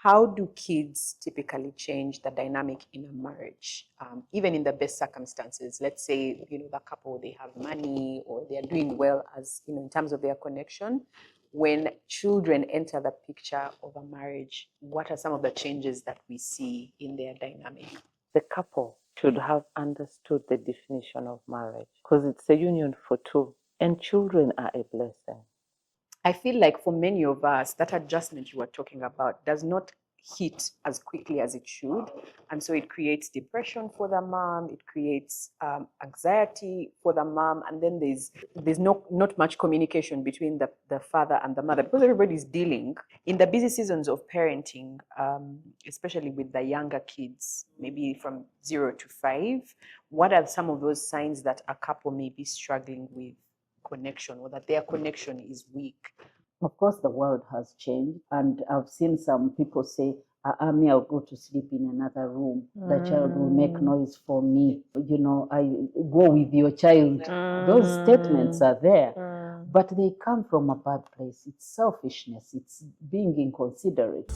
How do kids typically change the dynamic in a marriage, even in the best circumstances? Let's say, the couple, they have money or they're doing well as, in terms of their connection. When children enter the picture of a marriage, what are some of the changes that we see in their dynamic? The couple should have understood the definition of marriage because it's a union for two, and children are a blessing. I feel like for many of us, that adjustment you were talking about does not hit as quickly as it should. And so it creates depression for the mom, it creates anxiety for the mom, and then there's not much communication between the father and the mother because everybody's dealing. In the busy seasons of parenting, especially with the younger kids, maybe from 0 to 5, what are some of those signs that a couple may be struggling with connection or that their connection is weak? Of course, the world has changed, and I've seen some people say, I'll go to sleep in another room. The child will make noise for me. I go with your child. Those statements are there, but they come from a bad place. It's selfishness. It's being inconsiderate.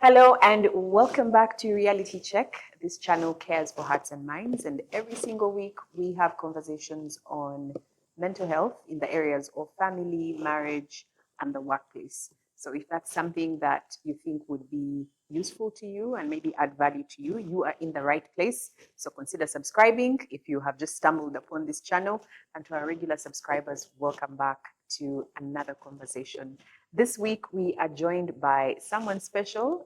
Hello and welcome back to Reality Check. This channel cares for hearts and minds, and every single week we have conversations on mental health in the areas of family, marriage, and the workplace. So if that's something that you think would be useful to you and maybe add value to you, you are in the right place. So consider subscribing if you have just stumbled upon this channel. And to our regular subscribers, welcome back to another conversation. This week we are joined by someone special,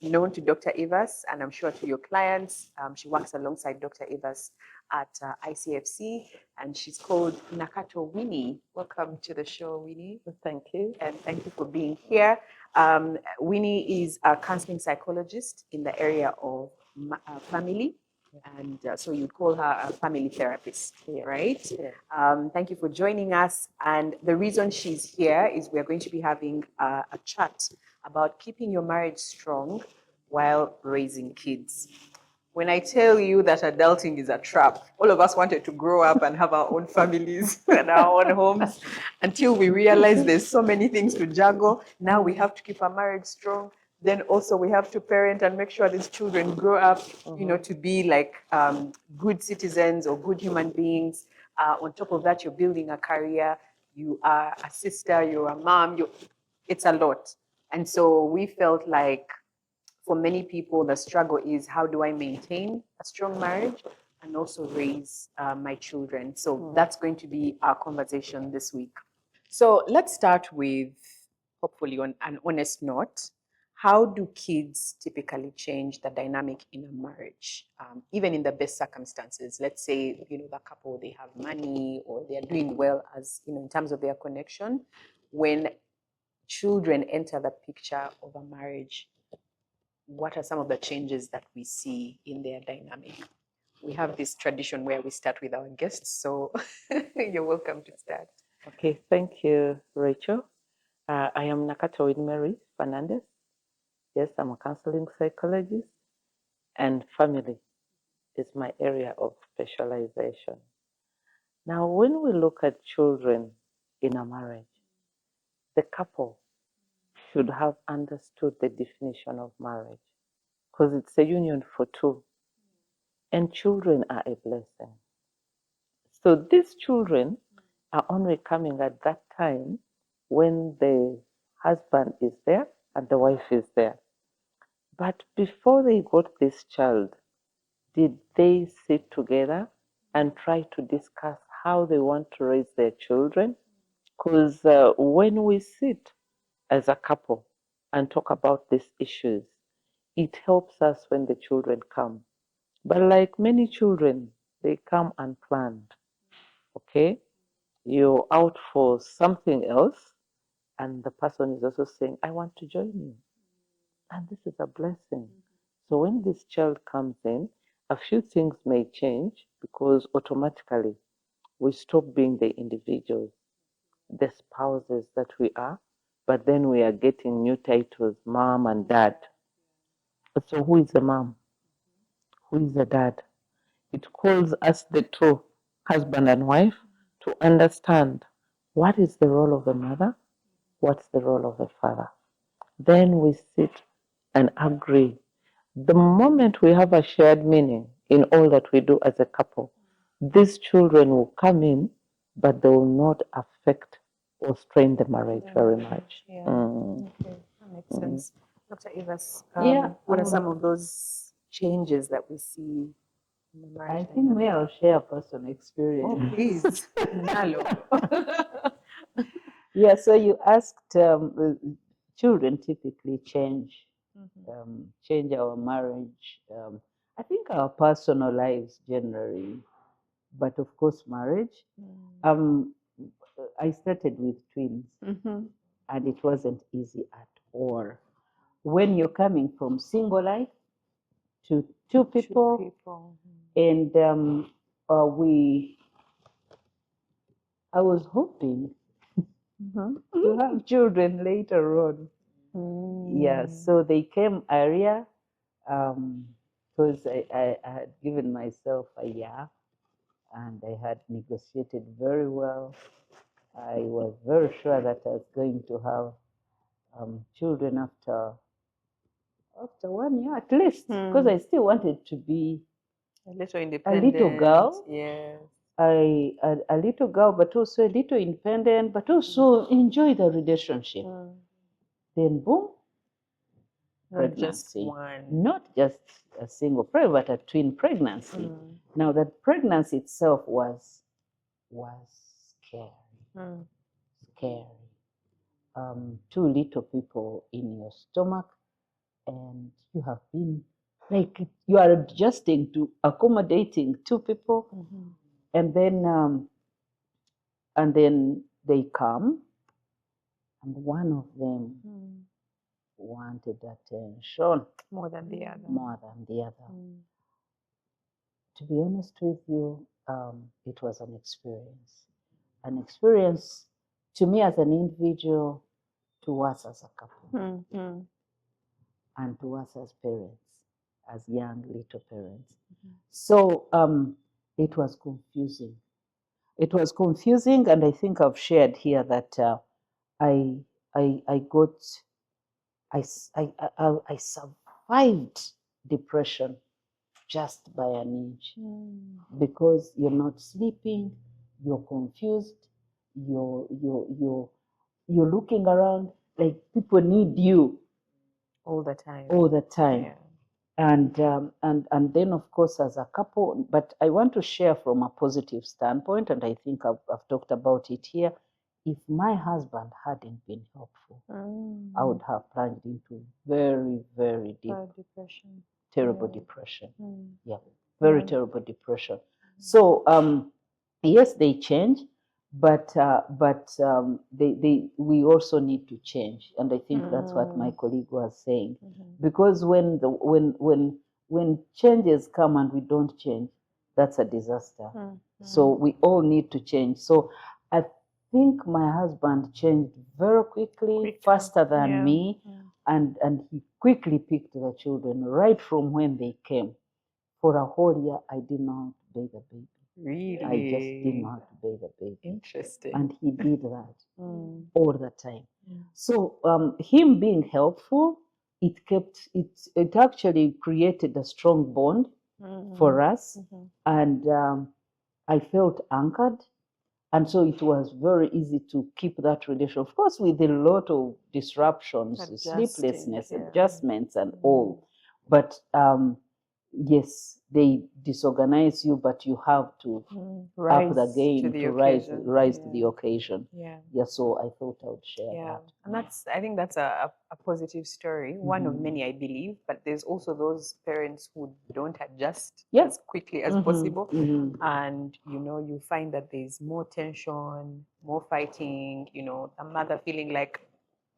known to Dr. Evers, and I'm sure to your clients. She works alongside Dr. Evers at ICFC, and she's called Nakato Winnie. Welcome to the show, Winnie. Thank you. And thank you for being here. Winnie is a counseling psychologist in the area of family. And so you'd call her a family therapist, right? Yeah. Thank you for joining us. And the reason she's here is we're going to be having a chat about keeping your marriage strong while raising kids. When I tell you that adulting is a trap, all of us wanted to grow up and have our own families and our own homes until we realized there's so many things to juggle. Now we have to keep our marriage strong. Then also we have to parent and make sure these children grow up, to be like good citizens or good human beings. On top of that, you're building a career. You are a sister, you're a mom. It's a lot. And so we felt like for many people, the struggle is how do I maintain a strong marriage and also raise my children? So that's going to be our conversation this week. So let's start with, hopefully on an honest note, how do kids typically change the dynamic in a marriage, even in the best circumstances? Let's say, the couple, they have money or they're doing well as, in terms of their connection. When children enter the picture of a marriage, what are some of the changes that we see in their dynamic? We have this tradition where we start with our guests, so you're welcome to start. Okay, thank you, Rachel. I am Nakato Mary Fernandez. Yes, I'm a counseling psychologist, and family is my area of specialization. Now, when we look at children in a marriage, the couple should have understood the definition of marriage because it's a union for two, and children are a blessing. So these children are only coming at that time when the husband is there and the wife is there. But before they got this child, did they sit together and try to discuss how they want to raise their children? Because when we sit as a couple and talk about these issues, it helps us when the children come. But like many children, they come unplanned. Okay? You're out for something else, and the person is also saying, I want to join you. And this is a blessing. So when this child comes in, a few things may change because automatically we stop being the individuals, the spouses that we are, but then we are getting new titles, mom and dad. So who is the mom? Who is the dad? It calls us the two, husband and wife, to understand What is the role of the mother? What's the role of the father? Then we sit and agree. The moment we have a shared meaning in all that we do as a couple, these children will come in, but they will not affect or strain the marriage very much. Yeah. Mm. Okay, that makes sense. Dr. Evas, Yeah, what are some of those changes that we see in the marriage I think dynamic? I'll share a personal Oh, experience. please. Nalo. Yeah, so you asked, children typically change, change our marriage. I think our personal lives generally, but of course marriage. I started with twins, and it wasn't easy at all. When you're coming from single life to two people, People. and I was hoping to have children later on. Yeah, so they came earlier because I had given myself a year and I had negotiated very well. I was very sure that I was going to have children after 1 year at least, because I still wanted to be A little a independent. little girl. Yes. A little girl, but also a little independent, but also enjoy the relationship. Then boom, Not just pregnancy. one. Not just a single pregnancy, but a twin pregnancy. Now that pregnancy itself was scary. Scary. Two little people in your stomach, and you have been like you are adjusting to accommodating two people, and then they come, and one of them wanted attention More than the other. more than the other. To be honest with you, it was an experience to me as an individual, to us as a couple, and to us as parents, as young little parents. So it was confusing. It was confusing, and I think I've shared here that I survived depression just by an inch, because you're not sleeping, you're confused, you're looking around like people need you All the time. all the time. Yeah. And then of course as a couple, but I want to share from a positive standpoint, and I think I've talked about it here. If my husband hadn't been helpful, I would have plunged into very, very deep Depression. terrible depression. Yeah, very terrible depression. So yes, they change, but we also need to change, and I think that's what my colleague was saying, because when changes come and we don't change, that's a disaster. So we all need to change. So I think my husband changed very quickly, faster than me, and he quickly picked the children right from when they came. For a whole year, I did not bathe a baby. Really? I just did not bathe a baby. Interesting. And he did that all the time. So him being helpful, it actually created a strong bond for us, and I felt anchored. And so it was very easy to keep that relation. Of course, with a lot of disruptions, sleeplessness, adjustments, and all. But yes, they disorganize you, but you have to up the game to rise to the occasion. Yeah. So I thought I would share that. And I think that's a positive story, one of many, I believe. But there's also those parents who don't adjust as quickly as possible, and you find that there's more tension, more fighting. The mother feeling like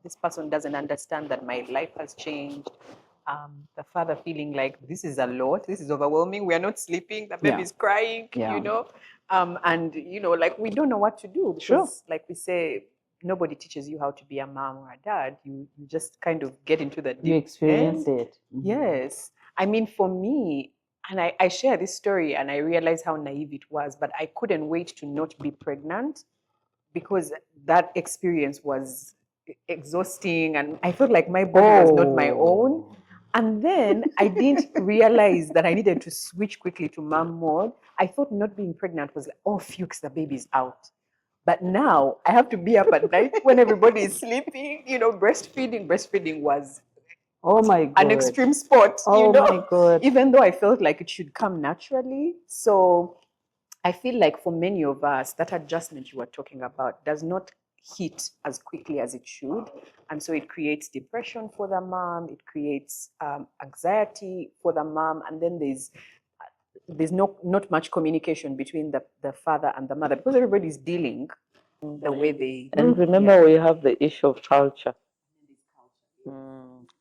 this person doesn't understand that my life has changed. The father feeling like this is a lot, this is overwhelming, we are not sleeping, the baby is crying, and like we don't know what to do, because like we say, nobody teaches you how to be a mom or a dad. You just kind of get into the deep You experience end. it. Yes. I mean, for me, and I share this story and I realize how naive it was, but I couldn't wait to not be pregnant because that experience was exhausting and I felt like my body was not my own. And then I didn't realize that I needed to switch quickly to mom mode. I thought not being pregnant was like, oh, Fuchs, the baby's out. But now I have to be up at night when everybody is sleeping. Breastfeeding was Oh my an God. extreme sport, Oh my God. even though I felt like it should come naturally. So I feel like for many of us, that adjustment you were talking about does not hit as quickly as it should. And so it creates depression for the mom, it creates anxiety for the mom, and then there's not much communication between the father and the mother because everybody's dealing the way they. And remember, we have the issue of culture.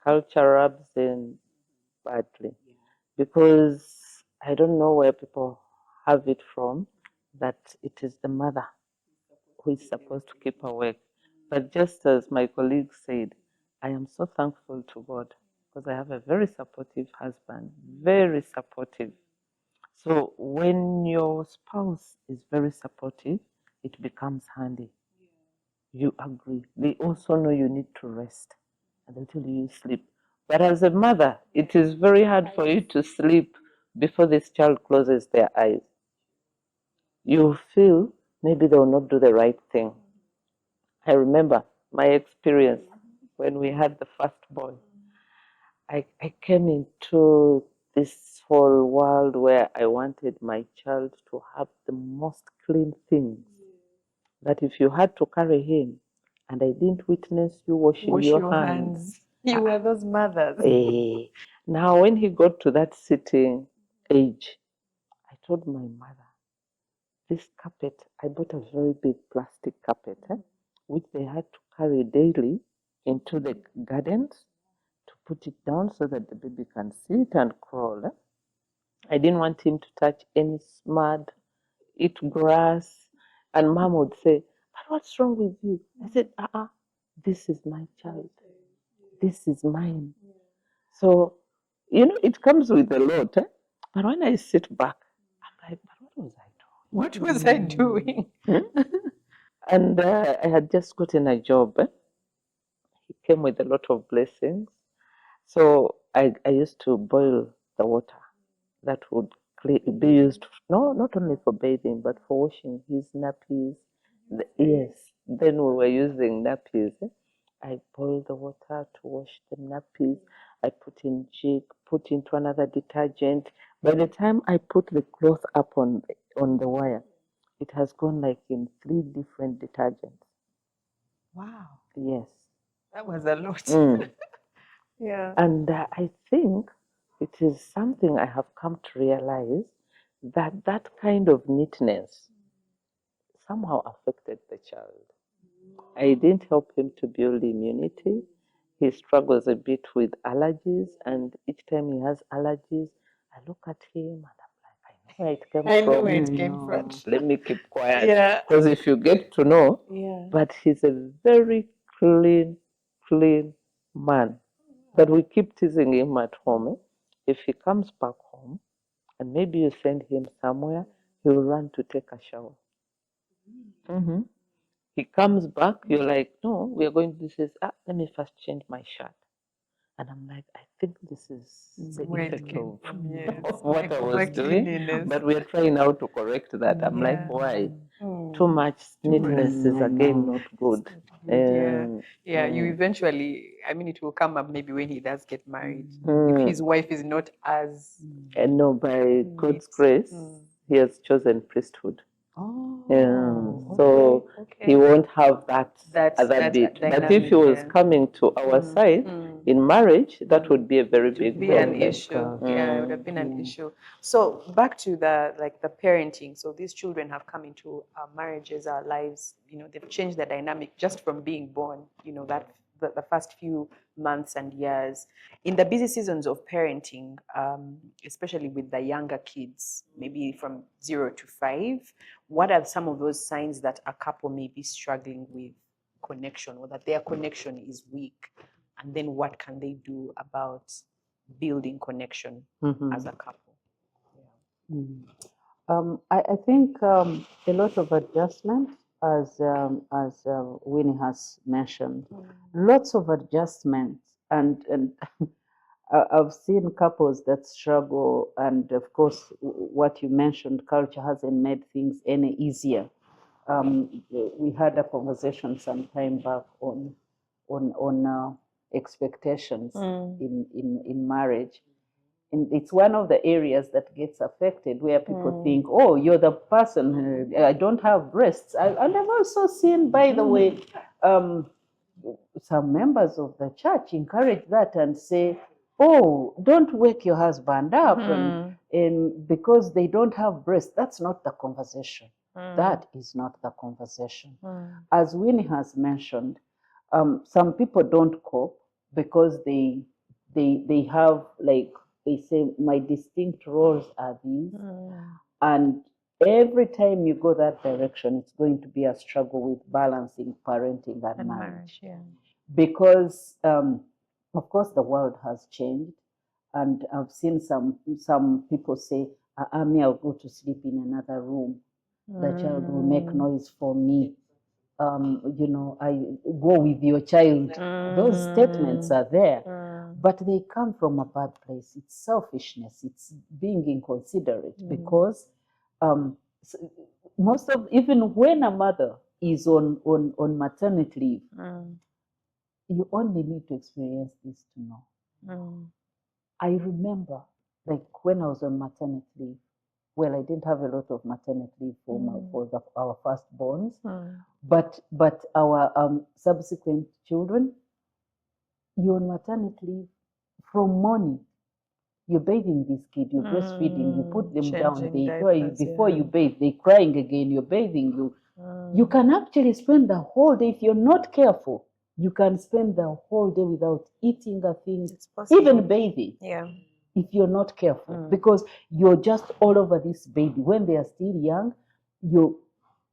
Culture rubs in badly because I don't know where people have it from that it is the mother who is supposed to keep awake. But just as my colleague said, I am so thankful to God because I have a very supportive husband, very supportive. So when your spouse is very supportive, it becomes handy. You agree. They also know you need to rest and until you sleep. But as a mother, it is very hard for you to sleep before this child closes their eyes. You feel maybe they will not do the right thing. I remember my experience when we had the first boy. I came into this whole world where I wanted my child to have the most clean things. That if you had to carry him and I didn't witness you washing Wash your your hands, hands. You were those mothers. now when he got to that sitting age, I told my mother, this carpet, I bought a very big plastic carpet, which they had to carry daily into the gardens to put it down so that the baby can sit and crawl. I didn't want him to touch any mud, eat grass. And mom would say, but what's wrong with you? I said, this is my child. This is mine. So, it comes with a lot. But when I sit back, I'm like, but what was I doing? What was I doing? And I had just gotten a job. It came with a lot of blessings. So I used to boil the water that would be used, no, not only for bathing, but for washing his nappies. Yes, then we were using nappies. I boiled the water to wash the nappies. I put in jig, put into another detergent. By the time I put the cloth up on the wire, it has gone like in 3 different detergents. Wow, Yes. that was a lot. Yeah. And I think it is something I have come to realize that that kind of neatness somehow affected the child. I didn't help him to build immunity. He struggles a bit with allergies, and each time he has allergies, I look at him and I'm like, I know where it came I know from. where it came from. Let me keep quiet. Yeah. Because if you get to know, Yeah. but he's a very clean man. But we keep teasing him at home. If he comes back home and maybe you send him somewhere, he will run to take a shower. He comes back, you're like, no, we are going to this. Let me first change my shirt. And I'm like, I think this is the Where it effect came from, yes. of what I was doing. Cleanliness. But we are trying now to correct that. I'm like, Yeah. why? Mm. Too much neatness is again not good. Yeah, you eventually, I mean, it will come up maybe when he does get married. If his wife is not as. And no, by God's grace, he has chosen priesthood. So he won't have that other bit. But if he was coming to our side in marriage, that would be a very big Be problem. an issue. Yeah, it would have been an issue. So back to the parenting. So these children have come into our marriages, our lives. They've changed the dynamic just from being born. That the first few months and years. In the busy seasons of parenting, especially with the younger kids, maybe from 0 to 5, what are some of those signs that a couple may be struggling with connection or that their connection is weak? And then what can they do about building connection as a couple? I think a lot of adjustment as Winnie has mentioned, lots of adjustments, and I've seen couples that struggle, and of course, what you mentioned, culture hasn't made things any easier. We had a conversation some time back on expectations in marriage. And it's one of the areas that gets affected where people think, oh, you're the person, I don't have breasts. And I've also seen, by the way, some members of the church encourage that and say, oh, don't wake your husband up and because they don't have breasts. That's not the conversation. That is not the conversation. As Winnie has mentioned, some people don't cope because they have, like, they say, my distinct roles are these. And every time you go that direction, it's going to be a struggle with balancing parenting and marriage. Because, of course, the world has changed. And I've seen some people say, Ami, I'll go to sleep in another room. The child will make noise for me. I go with your child. Those statements are there, but they come from a bad place. It's selfishness. It's being inconsiderate because most of, even when a mother is on maternity leave, you only need to experience this to know. I remember, like, when I was on maternity leave, well, I didn't have a lot of maternity leave for our firstborns, but our subsequent children, you're on maternity leave from morning. You're bathing this kid, you're breastfeeding, you put them down, they cry. Before you bathe, they're crying again, you're bathing. You can actually spend the whole day, if you're not careful, you can spend the whole day without eating a thing, even bathing. If you're not careful, because you're just all over this baby. When they are still young,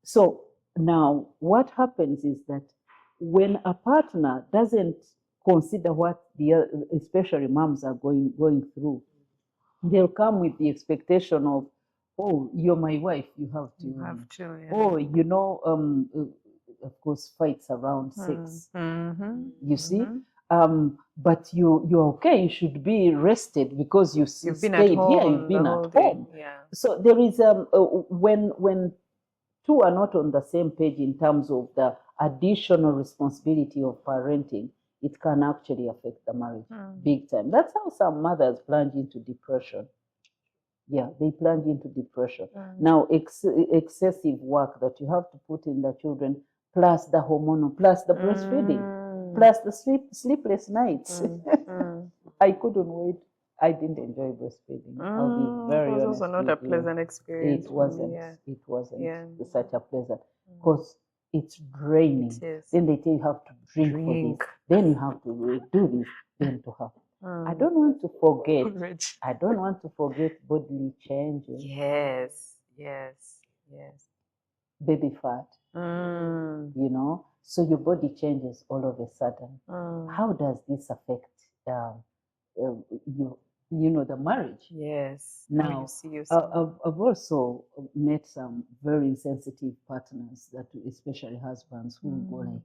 so now what happens is that when a partner doesn't consider what especially moms are going through, they'll come with the expectation of, oh, you're my wife, you have to. Oh, of course, fights around sex. You see? But you're okay. You should be rested because you've stayed here. You've been at home. So there is when two are not on the same page in terms of the additional responsibility of parenting, it can actually affect the marriage big time. That's how some mothers plunge into depression. Yeah, they plunge into depression. Now, excessive work that you have to put in the children, plus the hormonal, plus the breastfeeding, plus the sleepless nights. I couldn't wait. I didn't enjoy breastfeeding. I'll be very honest. It was also not a pleasant experience. It wasn't. It wasn't such a pleasant, because it's draining. Then they tell you have to drink for this. Then you have to do this. Then to have. I don't want to forget. I don't want to forget bodily changes. Yes. Baby fat. So your body changes all of a sudden. How does this affect the marriage? Now, I've also met some very insensitive partners, that especially husbands, who go like,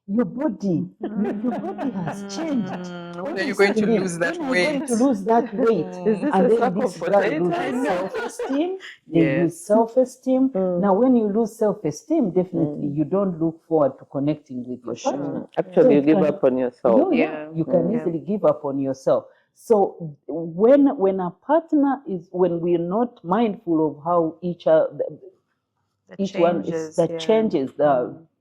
your body has changed. When are you going to lose that weight? Is this And a then sack this of guy potatoes? loses self-esteem. They lose self-esteem. Now, when you lose self-esteem, definitely you don't look forward to connecting with your partner. Actually, you give up on yourself. You can easily give up on yourself. So when a partner when we're not mindful of how each one is, the changes,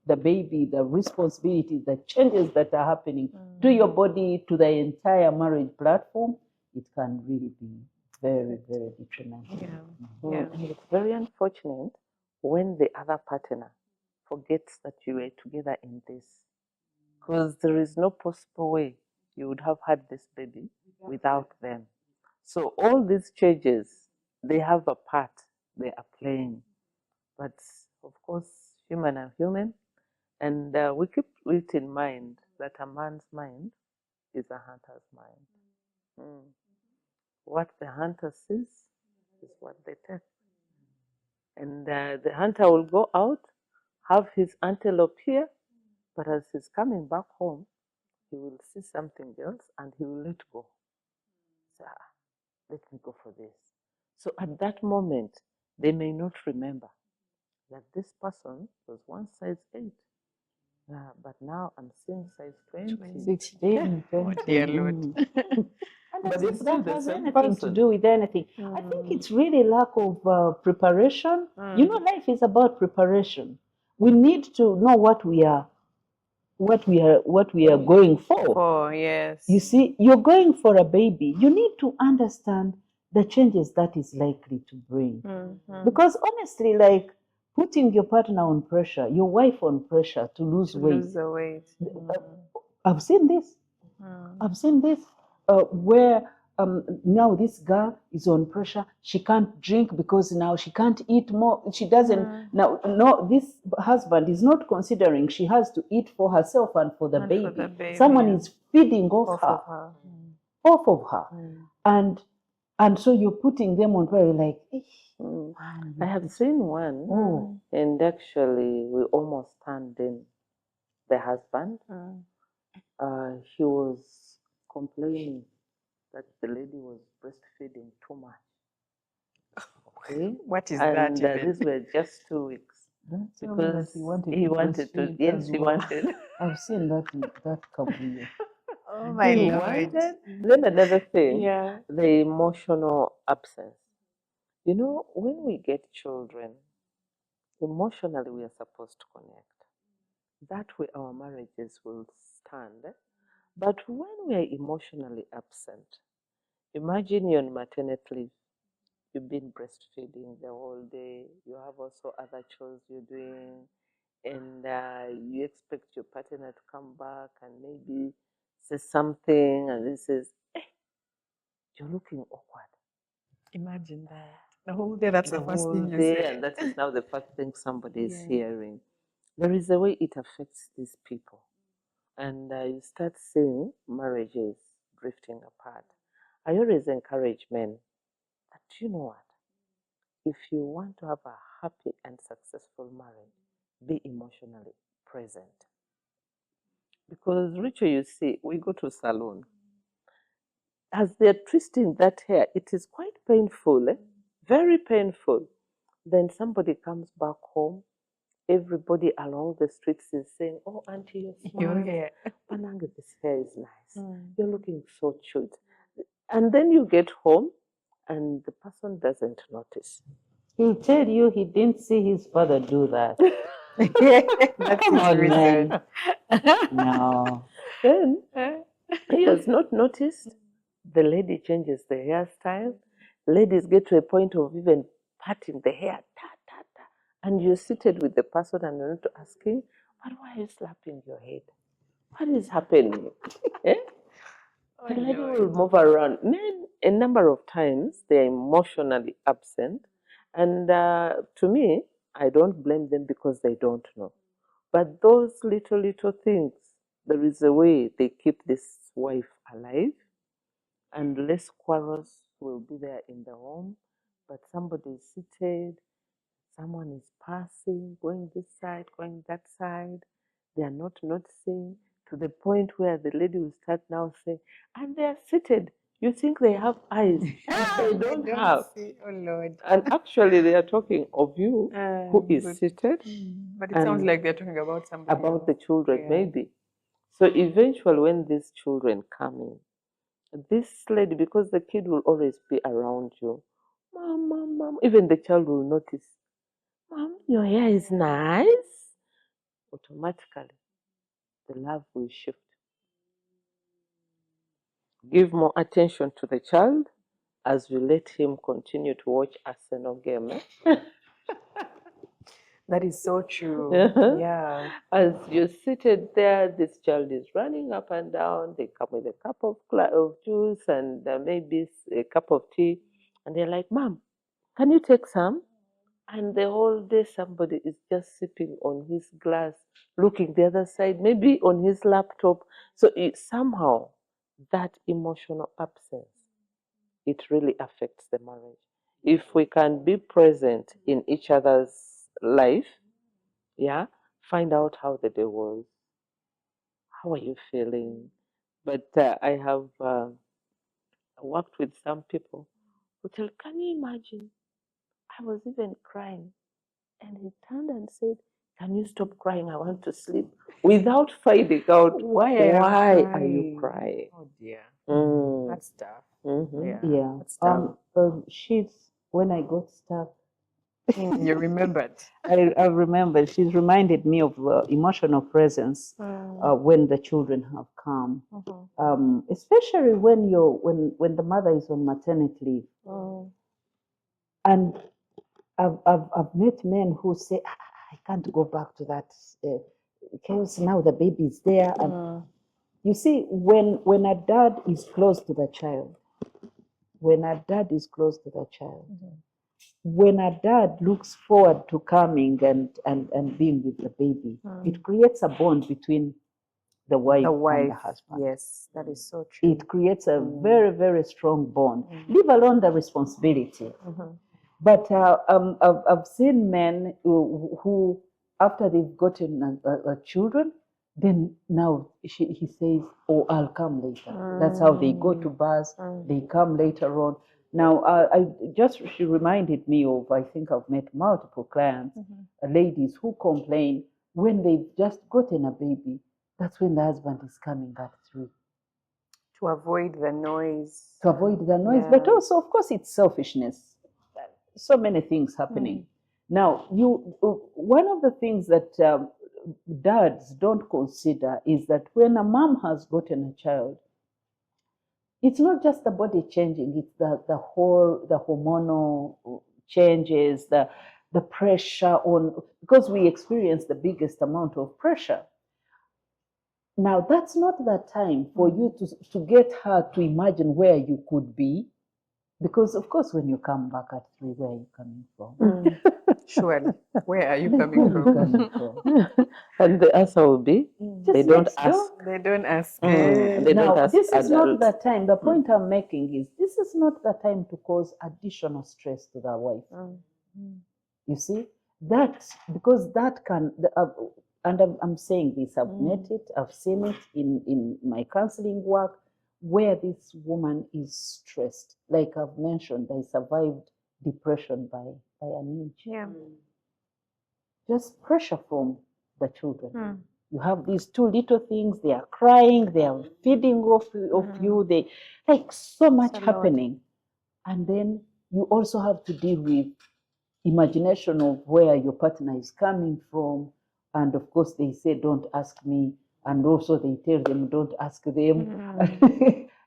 the baby, the responsibilities, the changes that are happening to your body, to the entire marriage platform, it can really be very, very detrimental. And it's very unfortunate when the other partner forgets that you were together in this, because there is no possible way you would have had this baby without them. So all these changes, they have a part they are playing. But of course, human are human, and we keep it in mind that a man's mind is a hunter's mind. What the hunter sees is what they take. And the hunter will go out have his antelope here, but as he's coming back home, he will see something else and he will let go. So, let me go for this. So at that moment, they may not remember that this person was one size 8. But now I'm seeing size 20. 16, Oh, dear 20. Lord. And But as it's if still that the has same anything to person. do with anything. I think it's really lack of preparation. You know, life is about preparation. We need to know what we are going for. Oh, yes. You see, you're going for a baby. You need to understand the changes that is likely to bring. Because honestly, like putting your partner on pressure, your wife on pressure to lose weight. Lose the weight. I've seen this. I've seen this where now this girl is on pressure. She can't drink because now she can't eat more. She doesn't now. No, this husband is not considering she has to eat for herself and for the, And baby. for the baby, Someone yeah. is feeding off her, Of her. off of her, and so you're putting them on pressure. Like, I have seen one, and actually we almost turned in the husband. He was complaining that the lady was breastfeeding too much. Okay, What is and that even? these were just 2 weeks because he wanted to. Yes, he wanted. I've seen that couple. Here. Oh, my He Lord. wanted. Then another thing, Yeah. the emotional absence. You know, when we get children, emotionally we are supposed to connect. That way our marriages will stand. But when we are emotionally absent, imagine you're on maternity leave. You've been breastfeeding the whole day. You have also other chores you're doing, and you expect your partner to come back and maybe say something, and this is, you're looking awkward. Imagine that. The whole day, that's the first whole thing you day, say. and that is now the first thing somebody is Yeah. hearing. There is a way it affects these people, and you start seeing marriages drifting apart. I always encourage men that, you know what, if you want to have a happy and successful marriage, be emotionally present. Because, Rachel, you see, we go to salon. As they're twisting that hair, it is quite painful, very painful. Then somebody comes back home, everybody along the streets is saying, "Oh, auntie, you're Your smart. hair. Pananga, this hair is nice. You're looking so cute." And then you get home, and the person doesn't notice. He'll tell you he didn't see his father do that. That's Come his on, reason. man. No. Then he has not noticed. The lady changes the hairstyle. Ladies get to a point of even parting the hair, ta, ta, ta. And you're seated with the person and you're not asking, "But why are you slapping your head? What is happening?" Eh? The lady will move around. Men, a number of times, they're emotionally absent. And to me, I don't blame them because they don't know. But those little things, there is a way they keep this wife alive, and less quarrels will be there in the home. But somebody is seated, someone is passing, going this side, going that side. They are not noticing, to the point where the lady will start now saying, "And they are seated. You think they have eyes, but they don't have." See. Oh, Lord. And actually, they are talking of you who is But, seated but it sounds and like they're talking about somebody about else. the children, Yeah. maybe. So eventually, when these children come in, this lady, because the kid will always be around you, "Mom, mom, mom," even the child will notice, "Mom, your hair is nice." Automatically, the love will shift. Give more attention to the child as we let him continue to watch Arsenal game. That is so true. Yeah. As you're seated there, this child is running up and down. They come with a cup of juice and maybe a cup of tea. And they're like, "Mom, can you take some?" And the whole day somebody is just sipping on his glass, looking the other side, maybe on his laptop. So somehow that emotional absence, it really affects the marriage. If we can be present in each other's life, Yeah, find out how the day was. How are you feeling? But I have worked with some people who tell, can you imagine? I was even crying. And he turned and said, can you stop crying? I want to sleep. Without finding out why are you crying? Oh dear, Mm. that's tough. Mhm. Yeah, Yeah. that's tough. She's when I got stuck. You remembered. I remember she's reminded me of emotional presence when the children have come, especially when the mother is on maternity leave. And I've met men who say, I can't go back to that chaos. Now the baby is there, and you see, when a dad is close to the child, when a dad is close to the child, when a dad looks forward to coming and being with the baby, it creates a bond between the wife, The and wife, the husband. yes, that is so true. It creates a very, very strong bond, leave alone the responsibility. But I've seen men who after they've gotten children, then now he says, oh, I'll come later. That's how they go to bars. They come later on. Now, she reminded me of, I think I've met multiple clients, ladies who complain when they've just gotten a baby, that's when the husband is coming at 3. To avoid the noise. To avoid the noise, Yeah. but also, of course, it's selfishness. So many things happening. Now, one of the things that dads don't consider is that when a mom has gotten a child, it's not just the body changing; it's the hormonal changes, the pressure on, because we experience the biggest amount of pressure. Now, that's not the time for you to get her to imagine where you could be. Because, of course, when you come back at 3, where are you coming from? Surely. Where are you Where coming are you from? coming from? And the answer will be, they Just don't next ask. door. They don't ask. They don't Now, ask this is not adults. the time. The point I'm making is this is not the time to cause additional stress to the wife. You see, that because that can, and I'm saying this, I've met it, I've seen it in my counseling work, where this woman is stressed. Like I've mentioned, they survived depression by an inch. Yeah. Just pressure from the children. You have these 2 little things, they are crying, they are feeding off you, they like so much happening. And then you also have to deal with imagination of where your partner is coming from. And of course, they say, don't ask me. And also, they tell them, don't ask them.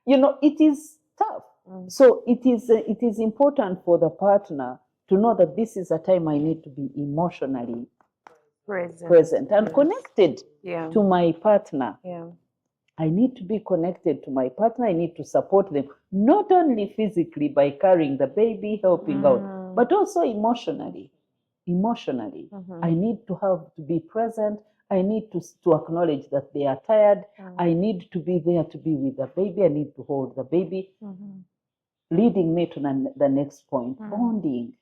You know, it is tough. So, it is important for the partner to know that this is a time I need to be emotionally present and connected to my partner. Yeah. I need to be connected to my partner. I need to support them, not only physically by carrying the baby, helping out, but also emotionally. Emotionally, I need to be present. I need to acknowledge that they are tired. I need to be there to be with the baby. I need to hold the baby. Leading me to the next point, bonding.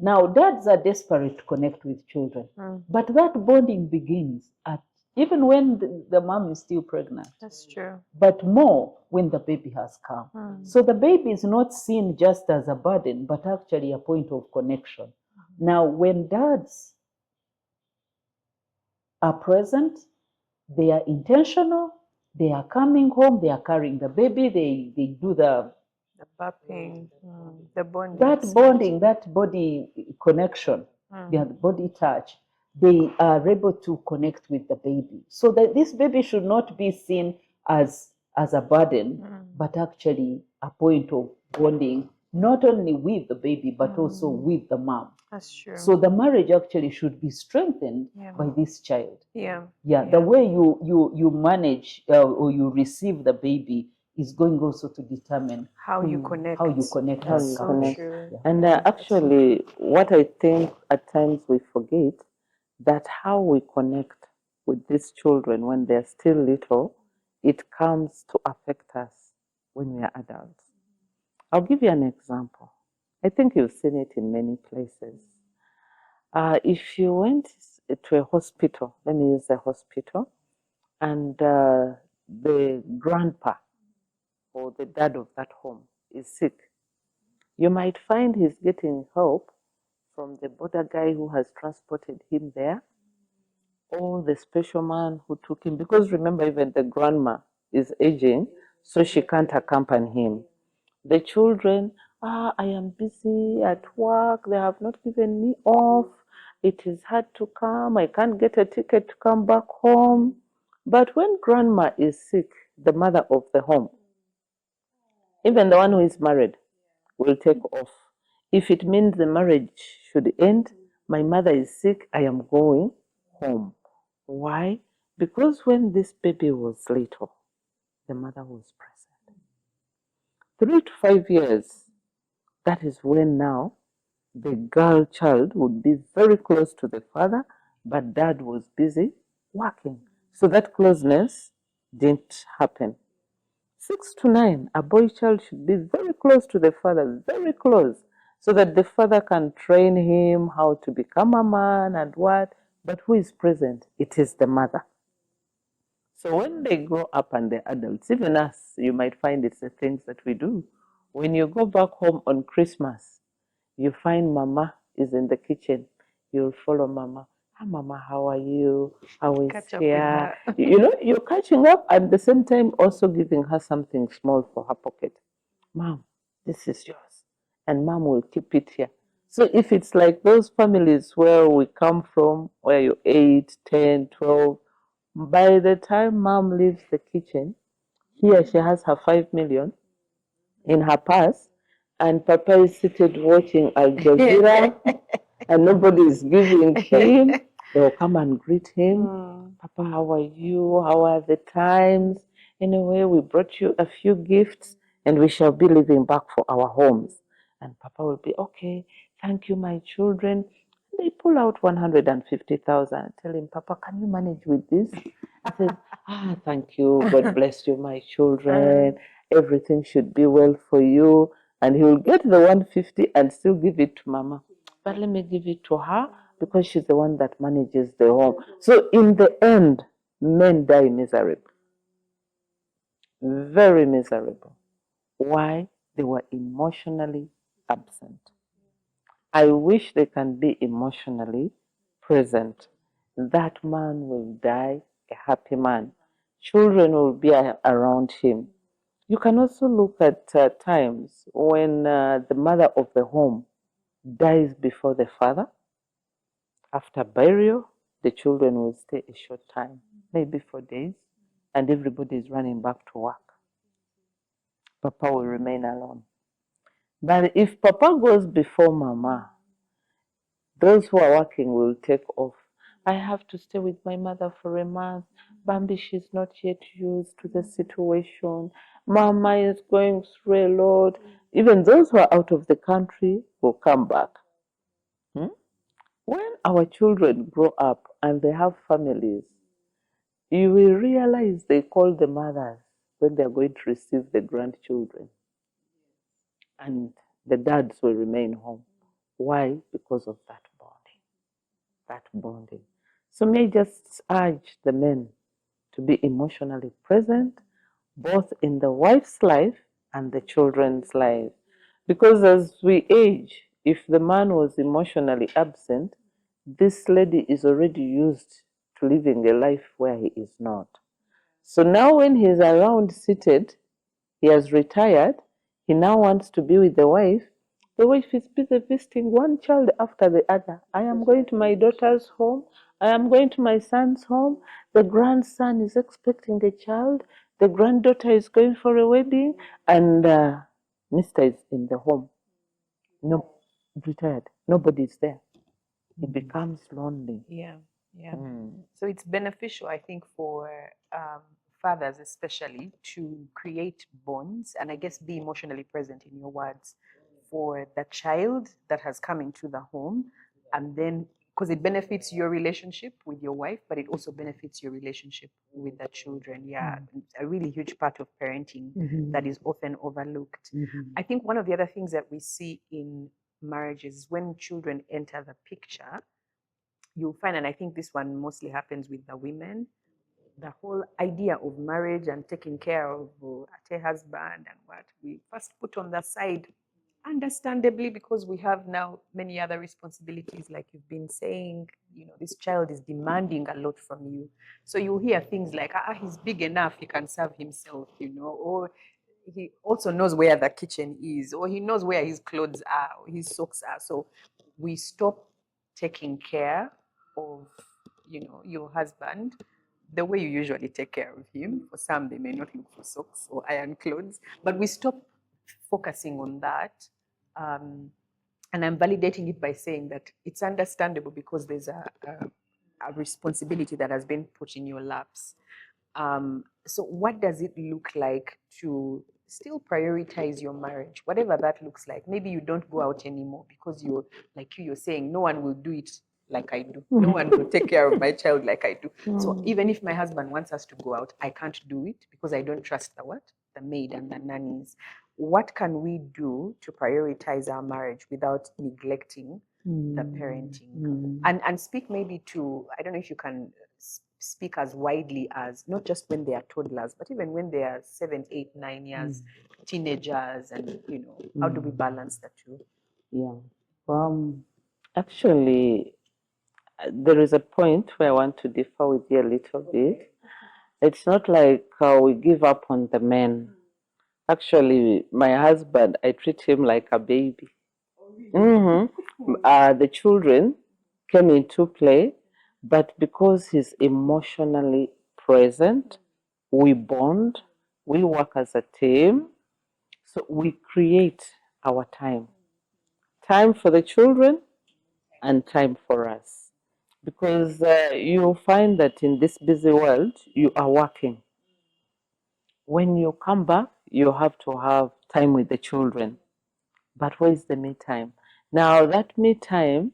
Now, dads are desperate to connect with children, but that bonding begins at even when the mom is still pregnant. That's true. But more when the baby has come. So the baby is not seen just as a burden, but actually a point of connection. Now, when dads are present, they are intentional, they are coming home, they are carrying the baby, they do the bapping, the bonding. That bonding, that body connection, their body touch, they are able to connect with the baby. So that this baby should not be seen as a burden, but actually a point of bonding, not only with the baby, but also with the mom. That's true. So the marriage actually should be strengthened by this child. Yeah. The way you manage or you receive the baby is going also to determine how you connect. How you connect. That's so true. Yeah. And actually, what I think at times we forget, that how we connect with these children when they're still little, it comes to affect us when we are adults. I'll give you an example. I think you've seen it in many places. If you went to a hospital. Let me use a hospital. And the grandpa or the dad of that home is sick. You might find he's getting help from the border guy who has transported him there, or the special man who took him. Because remember, even the grandma is aging, so she can't accompany him. The children, I am busy at work, they have not given me off, it is hard to come, I can't get a ticket to come back home. But when grandma is sick, the mother of the home, even the one who is married, will take off. If it means the marriage should end, my mother is sick, I am going home. Why? Because when this baby was little, the mother was present. 3 to 5 years, that is when now the girl child would be very close to the father, but dad was busy working. So that closeness didn't happen. 6 to 9, a boy child should be very close to the father, very close, so that the father can train him how to become a man and what. But who is present? It is the mother. So when they grow up and they're adults, even us, you might find it's the things that we do. When you go back home on Christmas, you find mama is in the kitchen. You'll follow mama. Hi, mama, how are you? How is Catch up with here? her. You know, you're catching up and at the same time also giving her something small for her pocket. Mom, this is yours. And mom will keep it here. So if it's like those families where we come from, where you're 8, 10, 12, by the time mom leaves the kitchen, here she has her 5 million in her purse, and papa is seated watching Al Jazeera, and nobody is giving him. They will come and greet him. Papa, how are you? How are the times? Anyway, we brought you a few gifts, and we shall be leaving back for our homes. And papa will be, okay, thank you, my children. They pull out 150,000 and tell him, Papa, can you manage with this? He says, thank you. God bless you, my children. Everything should be well for you. And he will get the 150 and still give it to mama. But let me give it to her because she's the one that manages the home. So in the end, men die miserable. Very miserable. Why? They were emotionally absent. I wish they can be emotionally present. That man will die a happy man. Children will be around him. You can also look at times when the mother of the home dies before the father. After burial, the children will stay a short time, maybe 4 days, and everybody is running back to work. Papa will remain alone. But if Papa goes before Mama, those who are working will take off. I have to stay with my mother for a month. Bambi, she's not yet used to the situation. Mama is going through a lot. Even those who are out of the country will come back. When our children grow up and they have families, you will realize they call the mothers when they're going to receive the grandchildren. And the dads will remain home. Why? Because of that bonding. That bonding. So may I just urge the men to be emotionally present, both in the wife's life and the children's life. Because as we age, if the man was emotionally absent, this lady is already used to living a life where he is not. So now when he's around seated, he has retired, he now wants to be with the wife. The wife is busy visiting one child after the other. I am going to my daughter's home. I am going to my son's home. The grandson is expecting a child. The granddaughter is going for a wedding. And Mr. is in the home. No, retired. Nobody is there. He becomes lonely. Yeah. So it's beneficial, I think, for fathers especially to create bonds and I guess be emotionally present, in your words, for the child that has come into the home, and then because it benefits your relationship with your wife, but it also benefits your relationship with the children. It's a really huge part of parenting that is often overlooked. I think one of the other things that we see in marriages, when children enter the picture, you'll find, and I think this one mostly happens with the women, the whole idea of marriage and taking care of a husband and what we first put on the side, understandably, because we have now many other responsibilities, like you've been saying. This child is demanding a lot from you. So you hear things like, he's big enough, he can serve himself, or he also knows where the kitchen is, or he knows where his clothes are, or his socks are. So we stop taking care of, your husband the way you usually take care of him. For some, they may not look for socks or iron clothes, but we stop focusing on that. And I'm validating it by saying that it's understandable because there's a responsibility that has been put in your laps. So what does it look like to still prioritize your marriage, whatever that looks like? Maybe you don't go out anymore because you're saying, no one will do it like I do. No one will take care of my child like I do. So even if my husband wants us to go out, I can't do it because I don't trust the maid and the nannies. What can we do to prioritize our marriage without neglecting the parenting? And speak maybe to, I don't know if you can speak as widely as not just when they are toddlers, but even when they are 7, 8, 9 years, teenagers, and how do we balance the two? Yeah. Actually, there is a point where I want to differ with you a little bit. It's not like we give up on the men. Actually, my husband, I treat him like a baby. The children came into play, but because he's emotionally present, we bond, we work as a team, so we create our time. Time for the children and time for us. Because you'll find that in this busy world, you are working. When you come back, you have to have time with the children. But where's the me time? Now, that me time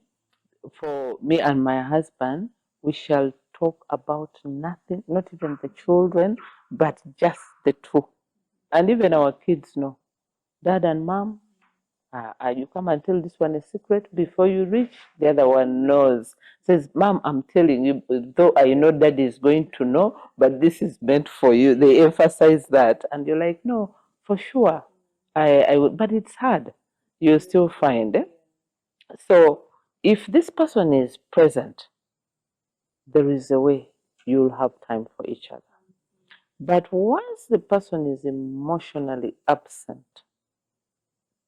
for me and my husband, we shall talk about nothing, not even the children, but just the two. And even our kids know. Dad and mom, you come and tell this one a secret before you reach, the other one knows. Says, Mom, I'm telling you, though I know Dad is going to know, but this is meant for you. They emphasize that. And you're like, no, for sure. I would, but it's hard. You still find it. So if this person is present, there is a way you'll have time for each other. But once the person is emotionally absent,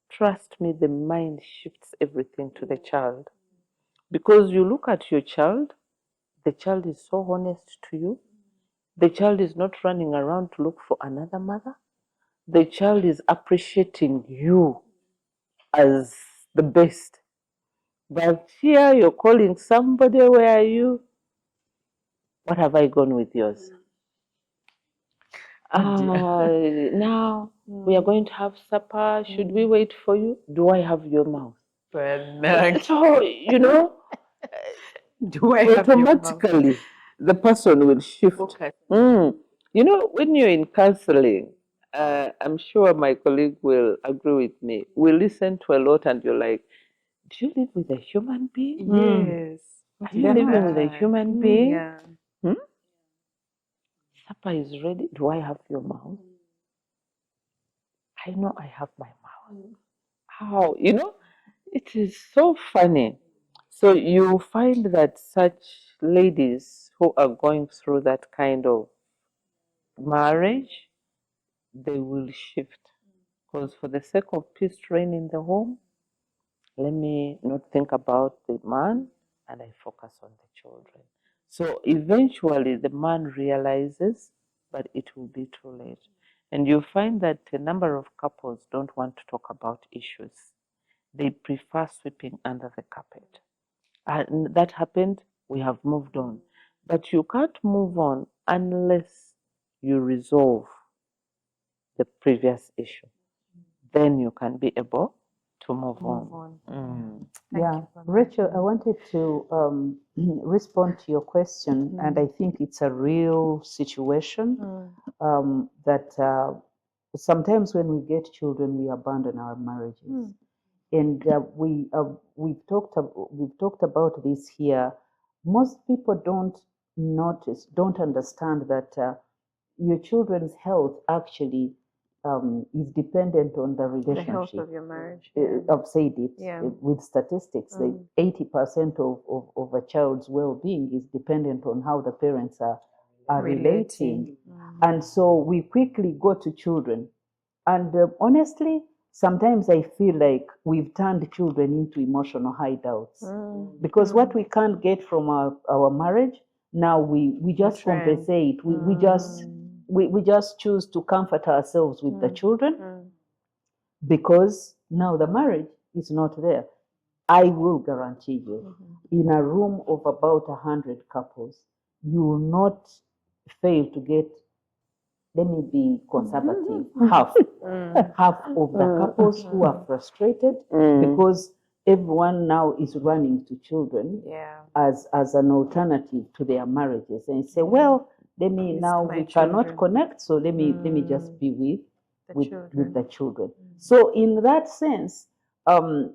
trust me, the mind shifts everything to the child. Because you look at your child, the child is so honest to you. The child is not running around to look for another mother. The child is appreciating you as the best. But here you're calling somebody, where are you? What have I gone with yours? Now we are going to have supper. Should we wait for you? Do I have your mouth? So, Do I have your mouth? automatically the person will shift. Okay. When you're in counseling, I'm sure my colleague will agree with me. We listen to a lot, and you're like, do you live with a human being? Yes. Are you living with a human being? Yeah. Supper is ready. Do I have your mouth? I know I have my mouth. How? It is so funny. So you find that such ladies who are going through that kind of marriage, they will shift. Because for the sake of peace reign in the home, let me not think about the man and I focus on the children. So eventually the man realizes, but it will be too late. And you find that a number of couples don't want to talk about issues. They prefer sweeping under the carpet. And that happened, we have moved on. But you can't move on unless you resolve the previous issue. Then you can be able to move on. Yeah, Rachel, I wanted to respond to your question, and I think it's a real situation that sometimes when we get children, we abandon our marriages, and we've talked about this here most people don't understand that your children's health actually is dependent on the relationship. The health of your marriage. I've said it with statistics. 80% of a child's well-being is dependent on how the parents are relating. And so we quickly go to children. And honestly, sometimes I feel like we've turned children into emotional hideouts. Because what we can't get from our marriage, now we just compensate. We just choose to comfort ourselves with the children because now the marriage is not there. I will guarantee you, in a room of about 100 couples, you will not fail to get, let me be conservative, half of the couples who are frustrated because everyone now is running to children as an alternative to their marriages and say, well, we cannot connect, so let me just be with the children. So in that sense, I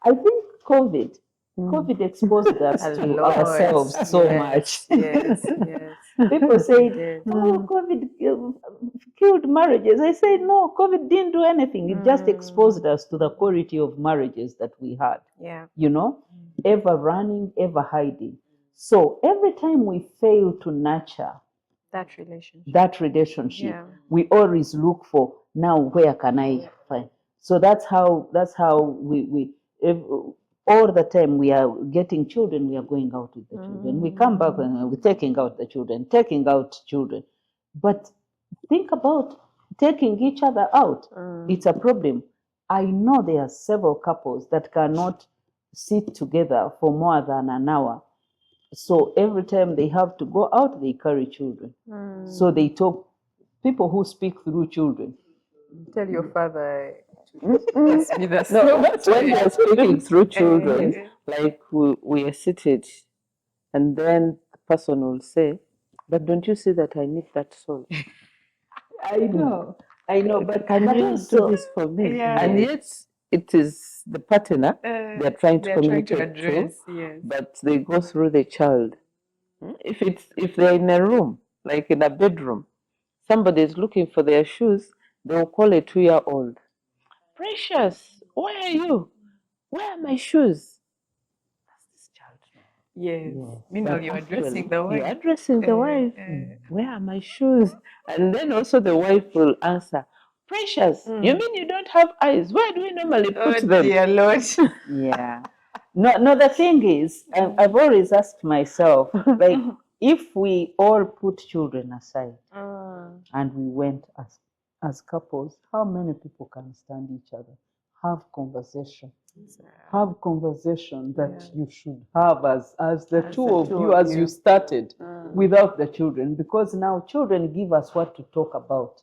think COVID exposed us to ourselves so much. Yes. People say, oh, COVID killed marriages. I say, no, COVID didn't do anything. It just exposed us to the quality of marriages that we had. You know, ever running, ever hiding. So every time we fail to nurture that relationship, we always look for, now where can I find? So that's how we all the time we are getting children, we are going out with the children. We come back and we're taking out children. But think about taking each other out. It's a problem. I know there are several couples that cannot sit together for more than an hour. So every time they have to go out, they carry children. So they talk, people who speak through children. Tell your father to pass me the No, that's when they are speaking through children, like we are seated, and then the person will say, but don't you see that I need that soul? I know, but can you also, do this for me? Yeah. And yet it is the partner they're trying to communicate to, but they go through the child. If they're in a room, like in a bedroom, somebody is looking for their shoes, they will call a 2-year-old. Precious, where are you? Where are my shoes? That's this child. Yes. Meanwhile, But you're actually, addressing the wife. You're addressing the wife. Where are my shoes? And then also the wife will answer, Precious, you mean you don't have eyes? Where do we normally put them? Dear Lord. Yeah. No, the thing is, I've always asked myself, like, if we all put children aside and we went as couples, how many people can stand each other? Have conversation. Have conversation that you should have as the two of you as you started without the children, because now children give us what to talk about.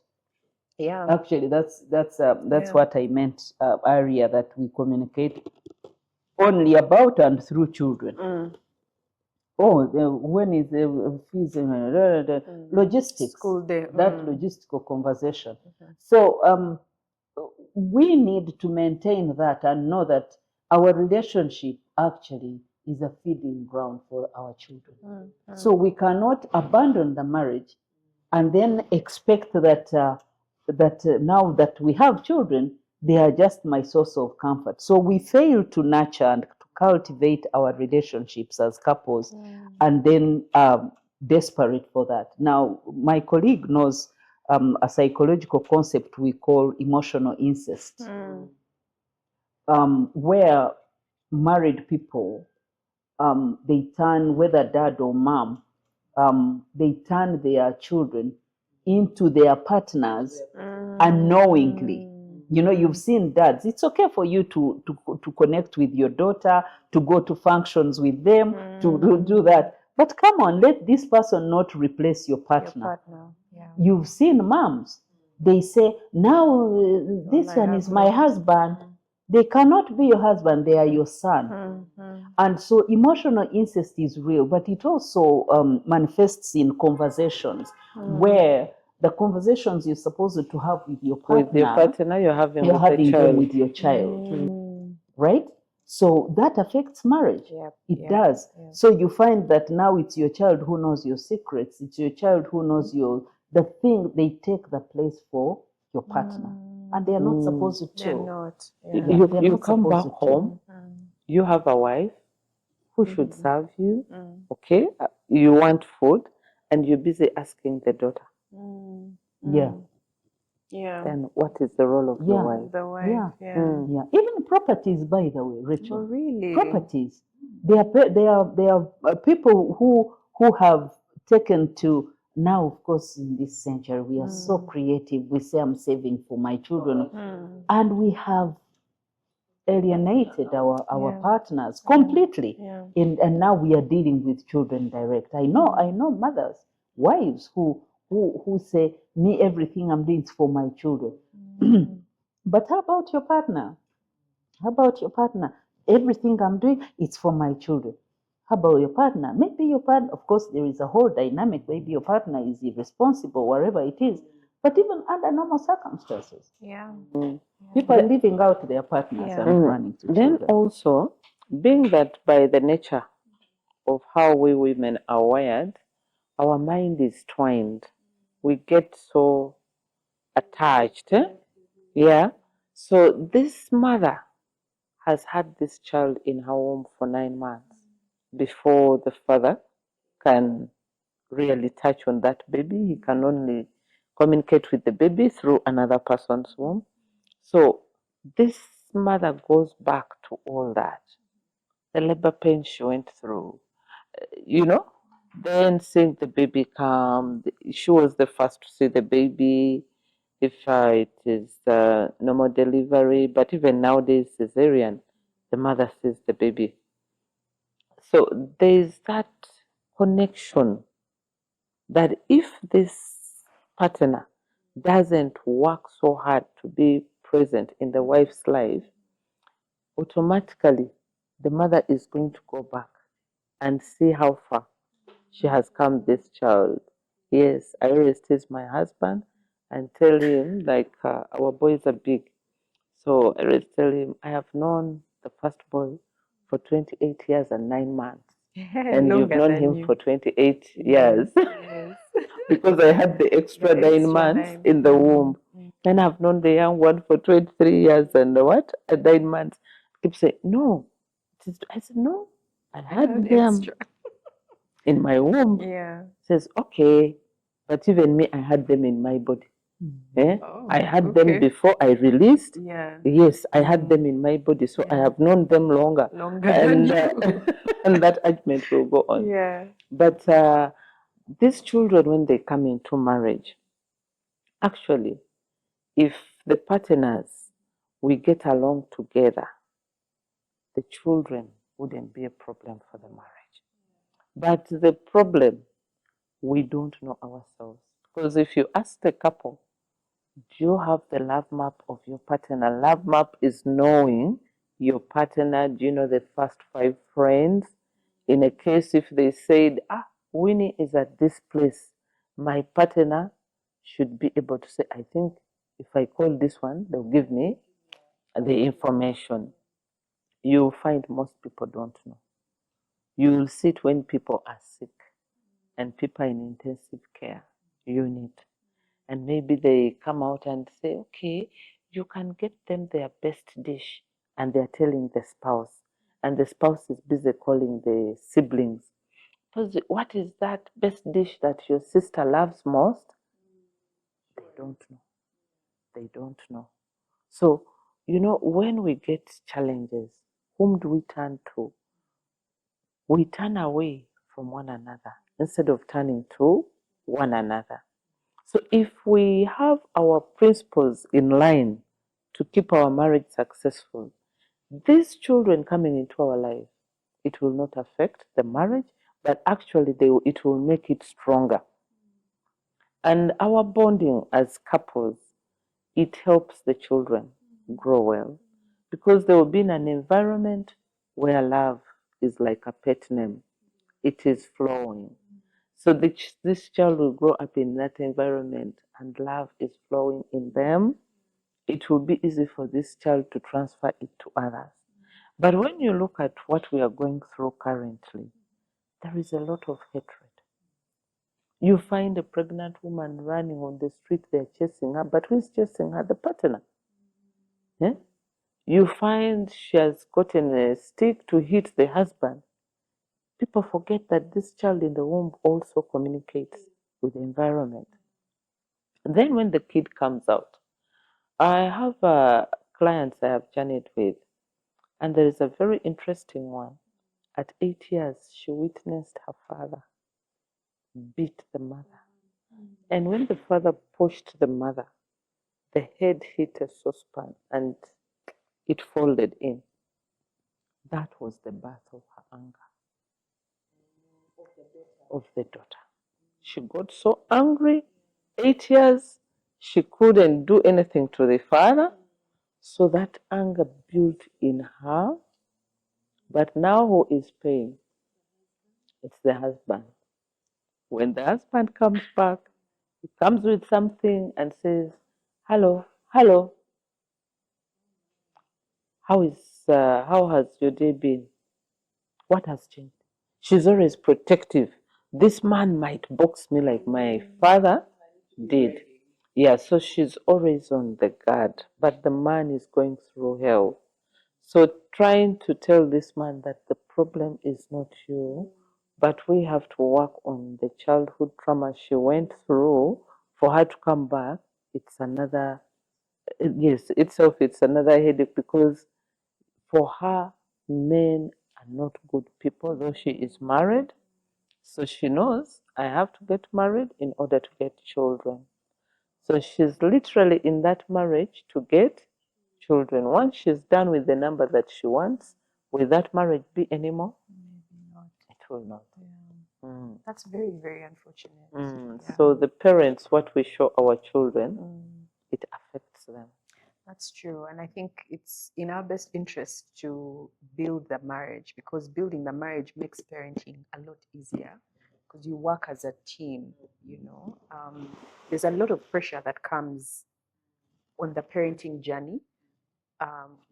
Actually, that's what I meant earlier, that we communicate only about and through children. When is the fees, logistics, School day. that logistical conversation. So we need to maintain that and know that our relationship actually is a feeding ground for our children. So we cannot abandon the marriage and then expect that now that we have children, they are just my source of comfort. So we fail to nurture and to cultivate our relationships as couples, and then desperate for that. Now, my colleague knows a psychological concept we call emotional incest, where married people, they turn, whether dad or mom, they turn their children into their partners unknowingly. You know, you've seen dads. It's okay for you to connect with your daughter, to go to functions with them, to do that. But come on, let this person not replace your partner. You've seen moms. They say, now this one is my husband. They cannot be your husband, they are your son. And so emotional incest is real, but it also manifests in conversations where the conversations you're supposed to have with your partner, you're having them with your child. Right? So that affects marriage. Yep, It yep, does. yep. So you find that now it's your child who knows your secrets. It's your child who knows the thing. They take the place for your partner. And they are not supposed They're to. not. Yeah, Yeah. they're You not come back supposed to. home, you have a wife who should serve you, okay? You want food, and you're busy asking the daughter. Yeah. Yeah. Then what is the role of your Yeah. wife? The wife. Yeah. Yeah. Yeah. Even properties, by the way, Oh, Rachel. really? Properties. There are people who have taken to now. Of course, in this century, we are so creative. We say, "I'm saving for my children," and we have alienated our partners completely. Yeah. And now we are dealing with children direct. I know mothers, wives who say, "Me, everything I'm doing is for my children." But how about your partner? How about your partner? Everything I'm doing, it's for my children. How about your partner? Maybe your partner, of course, there is a whole dynamic. Maybe your partner is irresponsible, wherever it is. But even under normal circumstances, Yeah. people are living out their partners Yeah. and running to Then children. also, being that by the nature of how we women are wired, our mind is twined. We get so attached. Yeah. So this mother has had this child in her womb for 9 months before the father can really touch on that baby. He can only communicate with the baby through another person's womb. So this mother goes back to all that. The labor pain she went through, you know, then seeing the baby come. She was the first to see the baby. If it is normal delivery, but even nowadays cesarean, the mother sees the baby. So there is that connection that if this partner doesn't work so hard to be present in the wife's life, automatically the mother is going to go back and see how far she has come this child. Yes, I always tease my husband and tell him, like, our boys are big. So I always tell him, I have known the first boy for 28 years and 9 months. And you've Longer known than him you. for 28 years. Yes. Because I had the extra The 9 months extra 9. in the womb. And I've known the young one for 23 years and what? 9 months. Keep saying, no. I said, no. I I had had them extra. in my womb. Yeah. Says, okay. But even me, I had them in my body. Eh? Oh, I had them okay. before I released. Yeah. Yes, I had them in my body. So I Yeah. have known them longer. Longer than And, you. and that argument will go on. Yeah. But these children, when they come into marriage, actually, if the partners, we get along together, the children wouldn't be a problem for the marriage. But the problem, we don't know ourselves. Because if you ask the couple, do you have the love map of your partner? Love map is knowing your partner. Do you know the first 5 friends? In a case, if they said, Winnie is at this place, my partner should be able to say, I think if I call this one, they'll give me the information. You'll find most people don't know. You'll see it when people are sick and people in intensive care unit. And maybe they come out and say, okay, you can get them their best dish. And they're telling the spouse. And the spouse is busy calling the siblings. What is that best dish that your sister loves most? They don't know. They don't know. So, when we get challenges, whom do we turn to? We turn away from one another instead of turning to one another. So if we have our principles in line to keep our marriage successful, these children coming into our life, it will not affect the marriage, but actually it will make it stronger. And our bonding as couples, it helps the children grow well because they will be in an environment where love is like a pet name. It is flowing. So this child will grow up in that environment and love is flowing in them. It will be easy for this child to transfer it to others. But when you look at what we are going through currently, there is a lot of hatred. You find a pregnant woman running on the street, they're chasing her, but who's chasing her? The partner. Yeah? You find she has gotten a stick to hit the husband. People forget that this child in the womb also communicates with the environment. And then when the kid comes out, I have clients I have journeyed with, and there is a very interesting one. At 8 years, she witnessed her father beat the mother. And when the father pushed the mother, the head hit a saucepan and it folded in. That was the birth of her anger, of the daughter. She got so angry, 8 years, she couldn't do anything to the father. So that anger built in her. But now who is paying? It's the husband. When the husband comes back, he comes with something and says, hello, hello, how has your day been? What has changed? She's always protective. This man might box me like my father did. Yeah, so she's always on the guard, but the man is going through hell. So trying to tell this man that the problem is not you, but we have to work on the childhood trauma she went through for her to come back, it's another, yes, it's another headache, because for her, men are not good people, though she is married. So she knows I have to get married in order to get children. So she's literally in that marriage to get children. Once she's done with the number that she wants, will that marriage be anymore? Maybe not. It will not. Yeah. Mm. That's very, very unfortunate. Yeah. So the parents, what we show our children, it affects them. That's true. And I think it's in our best interest to build the marriage, because building the marriage makes parenting a lot easier because you work as a team, you know. There's a lot of pressure that comes on the parenting journey,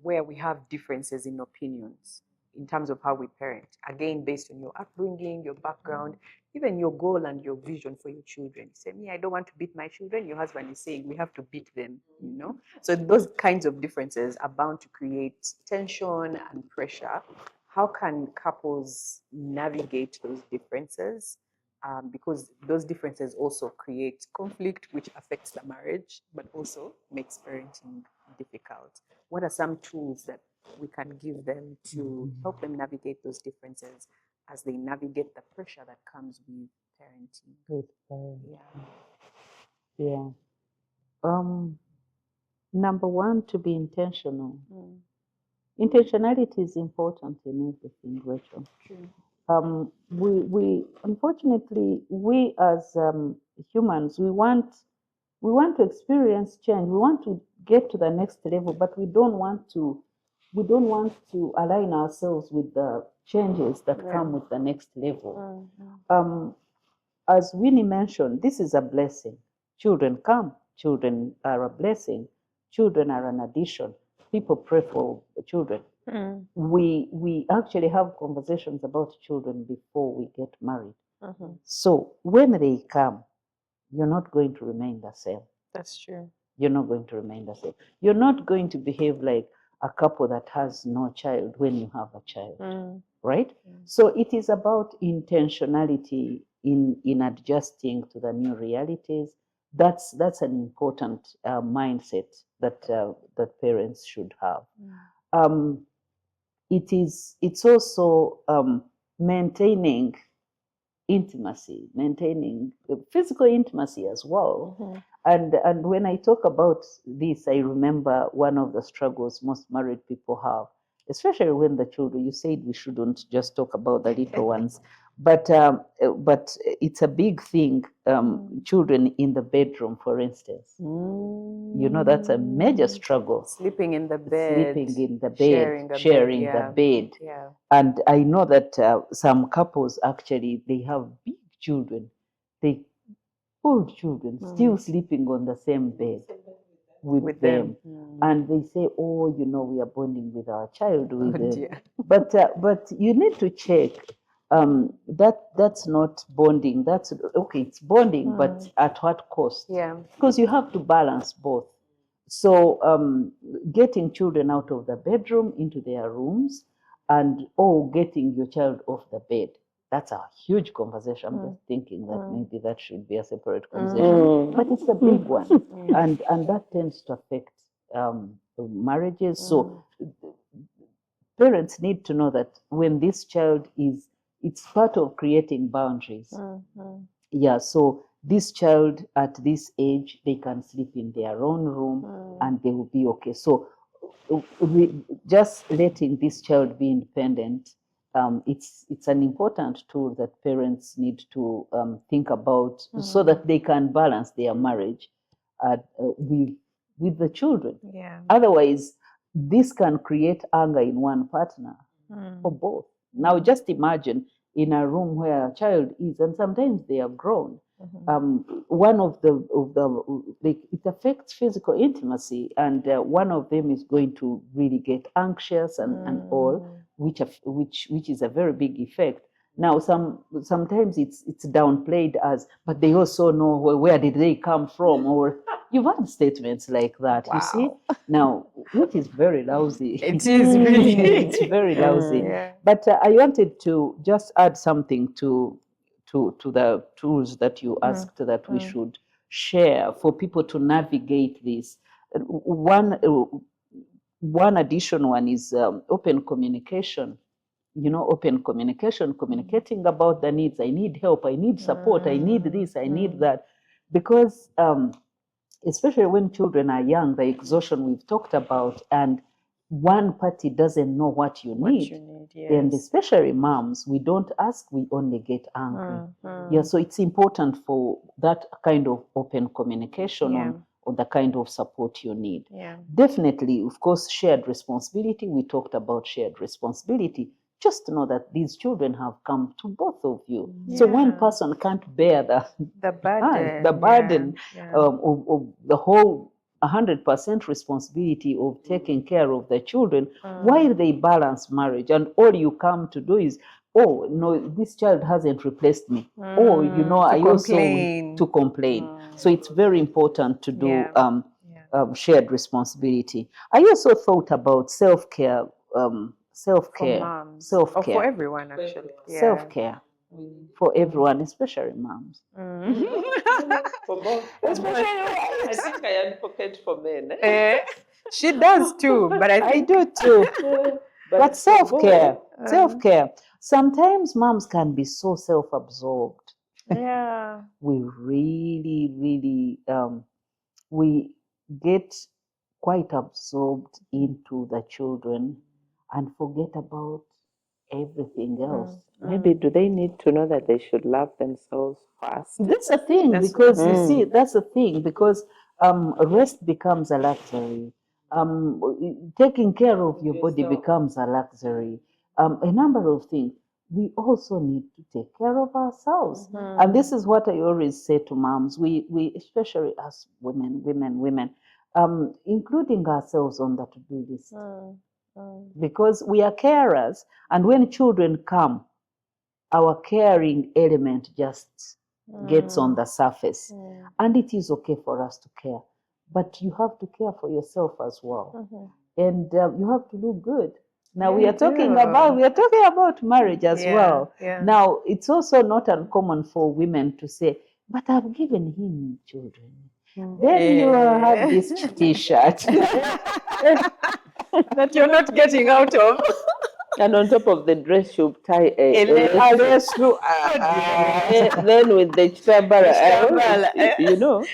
where we have differences in opinions in terms of how we parent. Again, based on your upbringing, your background, even your goal and your vision for your children. You say, me, I don't want to beat my children. Your husband is saying we have to beat them, you know? So those kinds of differences are bound to create tension and pressure. How can couples navigate those differences? Because those differences also create conflict, which affects the marriage, but also makes parenting difficult. What are some tools that we can give them to help them navigate those differences as they navigate the pressure that comes with parenting? Yeah. Number one, to be intentional. Intentionality is important in everything, Rachel. True. We unfortunately, we as humans, we want to experience change. We want to get to the next level, but we don't want to align ourselves with the changes that come with the next level. As Winnie mentioned, this is a blessing. Children come. Children are a blessing. Children are an addition. People pray for children. We actually have conversations about children before we get married. So when they come, you're not going to remain the same. That's true. You're not going to remain the same. You're not going to behave like a couple that has no child when you have a child, right? So it is about intentionality in adjusting to the new realities. That's an important mindset that that parents should have. It's also maintaining intimacy, maintaining physical intimacy as well. And when I talk about this, I remember one of the struggles most married people have, especially when the children. You said we shouldn't just talk about the little ones, but it's a big thing. Children in the bedroom, for instance. You know, that's a major struggle. Sleeping in the bed. Sleeping in the bed, sharing the bed. Yeah. And I know that some couples actually, they have big children, old children, still sleeping on the same bed. with them. And they say, oh, you know, we are bonding with our child with Oh, them. dear. But you need to check that's not bonding. That's okay, it's bonding, but at what cost? Yeah. Because you have to balance both. So getting children out of the bedroom into their rooms and getting your child off the bed. That's a huge conversation. I'm just thinking that maybe that should be a separate conversation. But it's a big one. And that tends to affect marriages. So parents need to know that when this child it's part of creating boundaries. Yeah, so this child at this age, they can sleep in their own room and they will be okay. So just letting this child be independent, it's an important tool that parents need to think about so that they can balance their marriage with the children. Yeah. Otherwise, this can create anger in one partner or both. Now, just imagine in a room where a child is, and sometimes they are grown. One of the it affects physical intimacy, and one of them is going to really get anxious and all, which is a very big effect. Now, sometimes it's downplayed as, but they also know where did they come from, or you've had statements like that. Wow. You see, now which is very lousy. It is really. It's very lousy. Yeah. But I wanted to just add something to the tools that you asked that we should share for people to navigate this. One additional one is open communication. You know, open communication, communicating about the needs. I need help, I need support, I need this, I need that. Because especially when children are young, the exhaustion we've talked about, and one party doesn't know what you need. Yes. And especially moms, we don't ask, we only get angry. Yeah, so it's important for that kind of open communication on the kind of support you need. Yeah. Definitely, of course, shared responsibility. We talked about shared responsibility. Just know that these children have come to both of you. So one person can't bear the burden of the whole 100% responsibility of taking care of the children while they balance marriage. And all you come to do is, oh, no, this child hasn't replaced me. Oh, you know, I also to complain. So it's very important to do shared responsibility. I also thought about self-care. Self-care. For everyone, actually. Yeah. Self-care for everyone, especially moms. For both. Especially I think I advocate for men. She does too, but I do too. But self-care, self-care. Sometimes moms can be so self-absorbed. Yeah. We really, we get quite absorbed into the children and forget about everything else. Maybe do they need to know that they should love themselves first? That's the thing, because you see, that's the thing, because rest becomes a luxury. Taking care of your body becomes a luxury. A number of things. We also need to take care of ourselves. And this is what I always say to moms. We especially as women, including ourselves on the to-do list. Because we are carers, and when children come, our caring element just gets on the surface. And it is okay for us to care, but you have to care for yourself as well. And you have to look good. Now we are talking about marriage as well. Yeah. Now it's also not uncommon for women to say, but I've given him children. Then you have this T-shirt that you're not getting out of. And on top of the dress, you'll tie a dress. Then with the chitambara, you know.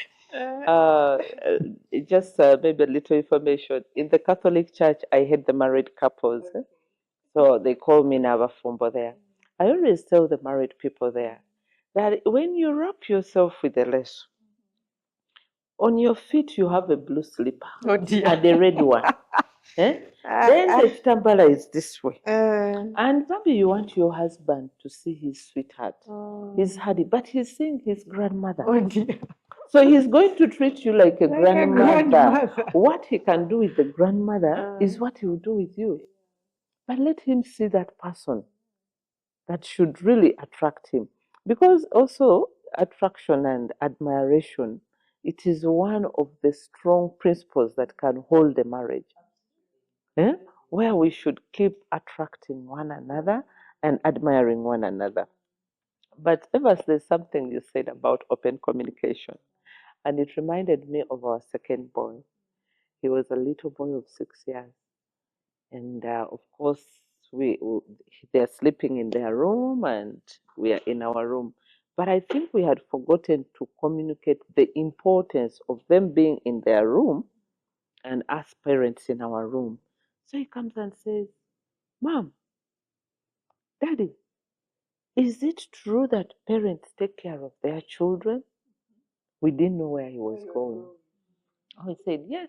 Just maybe a little information. In the Catholic Church, I had the married couples. So they call me Navafumbo there. I always tell the married people there that when you wrap yourself with a lace, on your feet you have a blue slipper and a red one. Then the chitambala is this way. And maybe you want your husband to see his sweetheart, his Hadi, but he's seeing his grandmother. So he's going to treat you like a Like a grandmother. grandmother. What he can do with the grandmother is what he will do with you. But let him see that person that should really attract him. Because also, attraction and admiration, it is one of the strong principles that can hold a marriage. Eh? Where we should keep attracting one another and admiring one another. But Evers, there's something you said about open communication, and it reminded me of our second boy. He was a little boy of 6 years, and of course, we they're sleeping in their room, and we are in our room. But I think we had forgotten to communicate the importance of them being in their room and us parents in our room. So he comes and says, "Mom, Daddy, is it true that parents take care of their children?" We didn't know where he was going. Oh, he said, "Yes,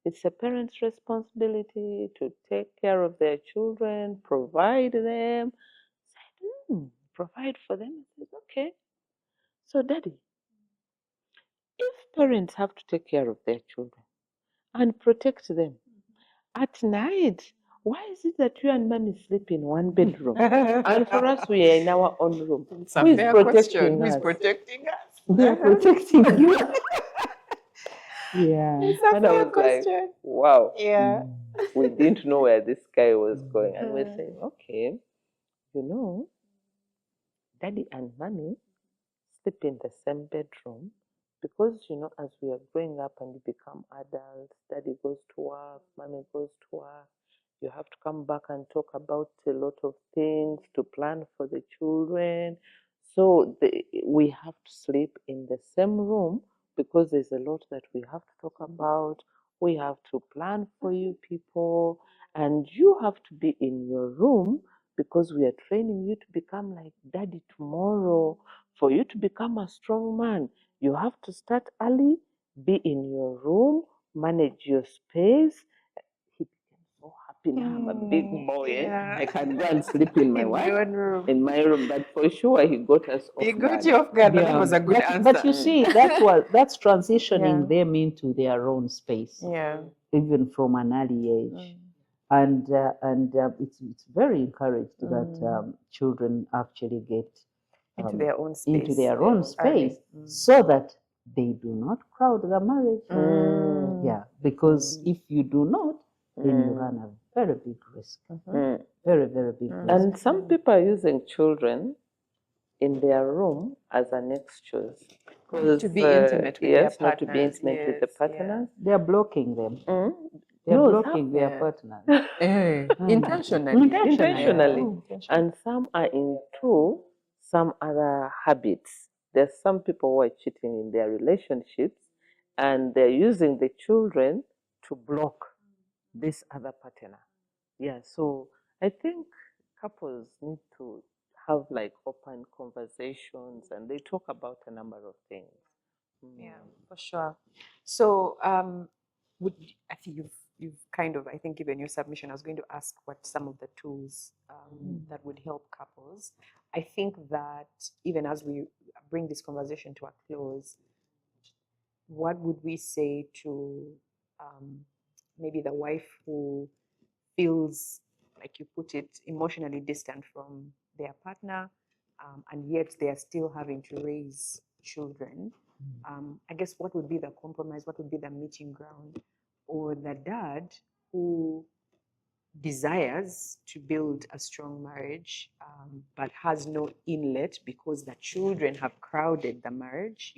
it's a parent's responsibility to take care of their children, provide them." I said, provide for them? I said, okay. So, Daddy, if parents have to take care of their children and protect them at night, why is it that you and mommy sleep in one bedroom? And for us, we are in our own room. It's a Who is fair protecting question. Who is us? protecting us? They are protecting you. Yeah. It's a And I fair was like, question. wow. Yeah. We didn't know where this guy was going. And we're saying, okay, you know, Daddy and Mommy sleep in the same bedroom because, you know, as we are growing up and you become adults, Daddy goes to work, Mommy goes to work. You have to come back and talk about a lot of things to plan for the children. So we have to sleep in the same room because there's a lot that we have to talk about. We have to plan for you people, and you have to be in your room because we are training you to become like Daddy tomorrow. For you to become a strong man, you have to start early, be in your room, manage your space. He became so happy. Now I'm a big boy. Yeah. I can go and sleep in my In what? your own room. In my room. But for sure, he got us off He got guard. you off guard, but that Yeah, was a good answer. but you see, that's transitioning Yeah. them into their own space, Yeah. even from an early age. And it's very encouraged that children actually get Into their own space. into their own early. space so that they do not crowd the marriage. Yeah, because if you do not, then you run a very big risk. Very, very big risk. And some people are using children in their room as an excuse. To be intimate with their Yes, not to be partners, intimate with the yes, yeah. partners. They're blocking them. They're No, blocking their Yeah. partners. Intentionally. Intentionally. Yeah. And some are into some other habits. There's some people who are cheating in their relationships and they're using the children to block this other partner. Yeah, so I think couples need to have like open conversations and they talk about a number of things. Yeah, for sure. So, would I think you've kind of, I think, given your submission. I was going to ask what some of the tools that would help couples. I think that even as we bring this conversation to a close, what would we say to maybe the wife who feels, like you put it, emotionally distant from their partner, and yet they are still having to raise children? I guess what would be the compromise? What would be the meeting ground? Or the dad who desires to build a strong marriage, but has no inlet because the children have crowded the marriage.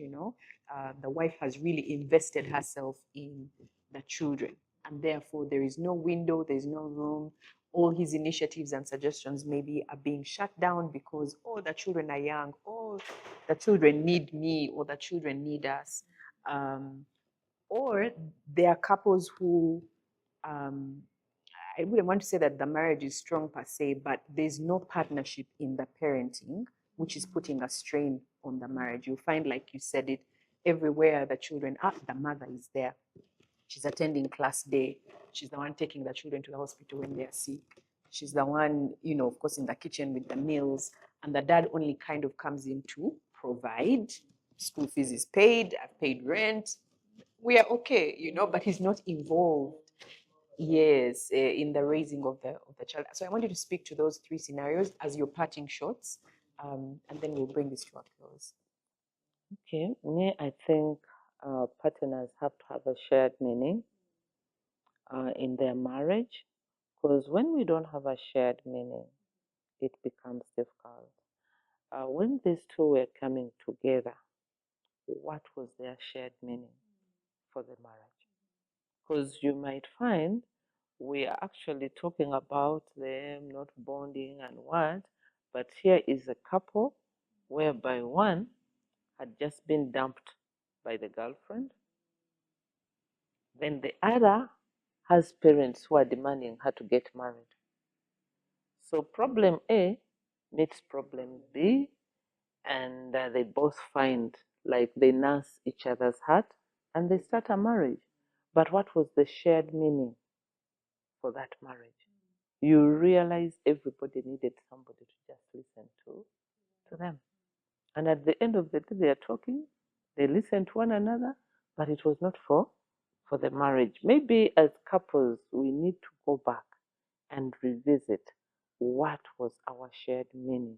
The wife has really invested herself in the children, and therefore there is no window, there's no room. All his initiatives and suggestions maybe are being shut down because, oh, the children are young, oh, the children need me, or the children need us. Or there are couples who, I wouldn't want to say that the marriage is strong per se, but there's no partnership in the parenting, which is putting a strain on the marriage. You'll find, like you said it, everywhere the children are, the mother is there. She's attending class day. She's the one taking the children to the hospital when they're sick. She's the one, of course, in the kitchen with the meals. And the dad only kind of comes in to provide, school fees is paid, I've paid rent, we are okay, you know, but he's not involved, yes, in the raising of the child. So I want you to speak to those three scenarios as your parting shots, and then we'll bring this to a close. Okay, me, I think partners have to have a shared meaning in their marriage, because when we don't have a shared meaning, it becomes difficult. When these two were coming together, what was their shared meaning for the marriage? Because you might find we are actually talking about them not bonding and what, but here is a couple whereby one had just been dumped by the girlfriend, then the other has parents who are demanding her to get married. So problem A meets problem B, and they both find like they nurse each other's heart and they start a marriage. But what was the shared meaning for that marriage? You realize everybody needed somebody to just listen to them. And at the end of the day, they are talking, they listen to one another, but it was not for the marriage. Maybe as couples, we need to go back and revisit what was our shared meaning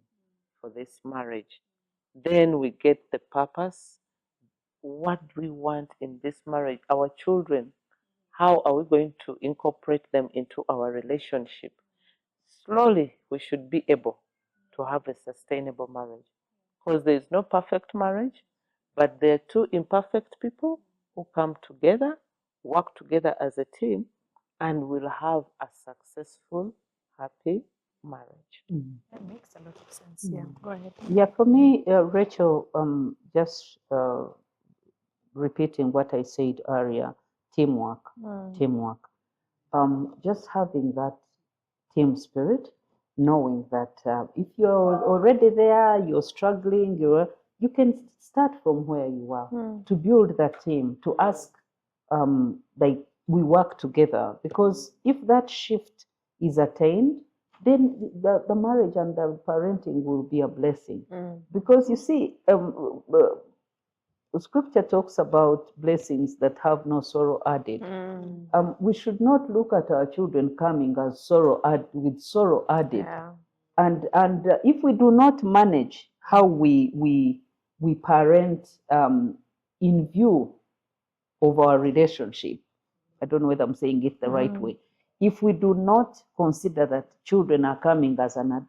for this marriage. Then we get the purpose. What do we want in this marriage? Our children, how are we going to incorporate them into our relationship? Slowly, we should be able to have a sustainable marriage, because there is no perfect marriage, but there are two imperfect people who come together, work together as a team, and will have a successful, happy marriage. That makes a lot of sense. Yeah, go ahead. Yeah, for me, Rachel, just repeating what I said earlier, teamwork, teamwork. Just having that team spirit, knowing that if you're already there, you're struggling, you can start from where you are to build that team, to ask, like, we work together. Because if that shift is attained, then the marriage and the parenting will be a blessing. Because you see, Scripture talks about blessings that have no sorrow added. We should not look at our children coming as with sorrow added. Yeah. And if we do not manage how we parent in view of our relationship, I don't know whether I'm saying it the right way. If we do not consider that children are coming as an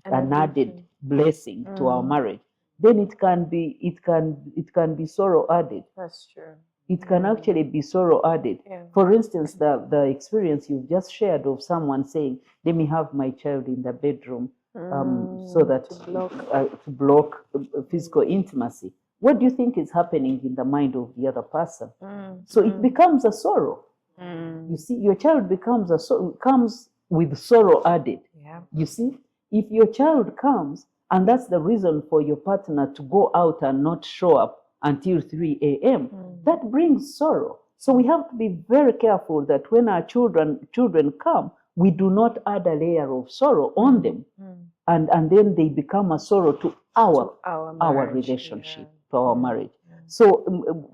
added blessing to our marriage, then it can be sorrow added. That's true. It can actually be sorrow added. Yeah. For instance, the experience you've just shared of someone saying, "Let me have my child in the bedroom," so that to block physical intimacy. What do you think is happening in the mind of the other person? So it becomes a sorrow. You see, your child comes with sorrow added. Yeah. You see, if your child comes and that's the reason for your partner to go out and not show up until 3 a.m., that brings sorrow. So we have to be very careful that when our children come, we do not add a layer of sorrow on them, and then they become a sorrow to our relationship, to our marriage. So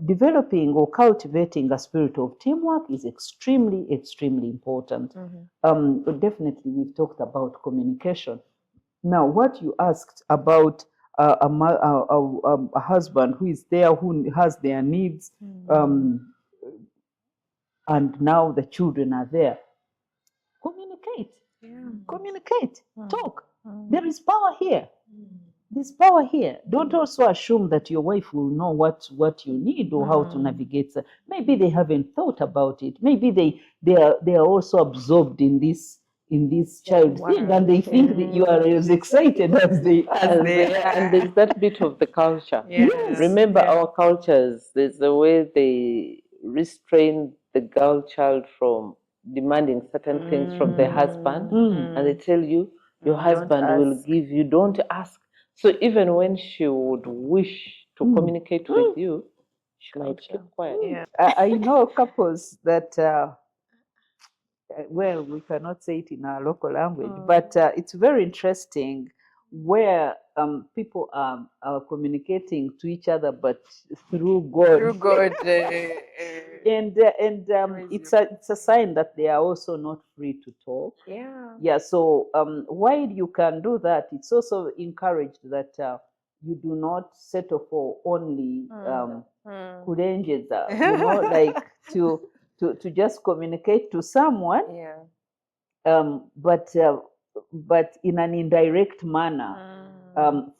developing or cultivating a spirit of teamwork is extremely, extremely important. Definitely, we've talked about communication. Now, what you asked about a husband who is there, who has their needs, and now the children are there. Communicate. Communicate. Talk. There is power here. There's power here. Don't also assume that your wife will know what you need or how to navigate. Maybe they haven't thought about it. Maybe they are also absorbed in this child thing, and they think that you are as excited as they are. And there's that bit of the culture. Yes. Remember our cultures, there's a way they restrain the girl child from demanding certain things from their husband, and they tell you your husband will give you, don't ask. So even when she would wish to communicate with you, she might keep quiet. Yeah. I know couples that, well, we cannot say it in our local language, but it's very interesting where people are communicating to each other, but through God. Through God. And Praise it's a sign that they are also not free to talk. Yeah. Yeah. So while you can do that, it's also encouraged that you do not settle for only kurenjeza, like to just communicate to someone, Yeah. but in an indirect manner.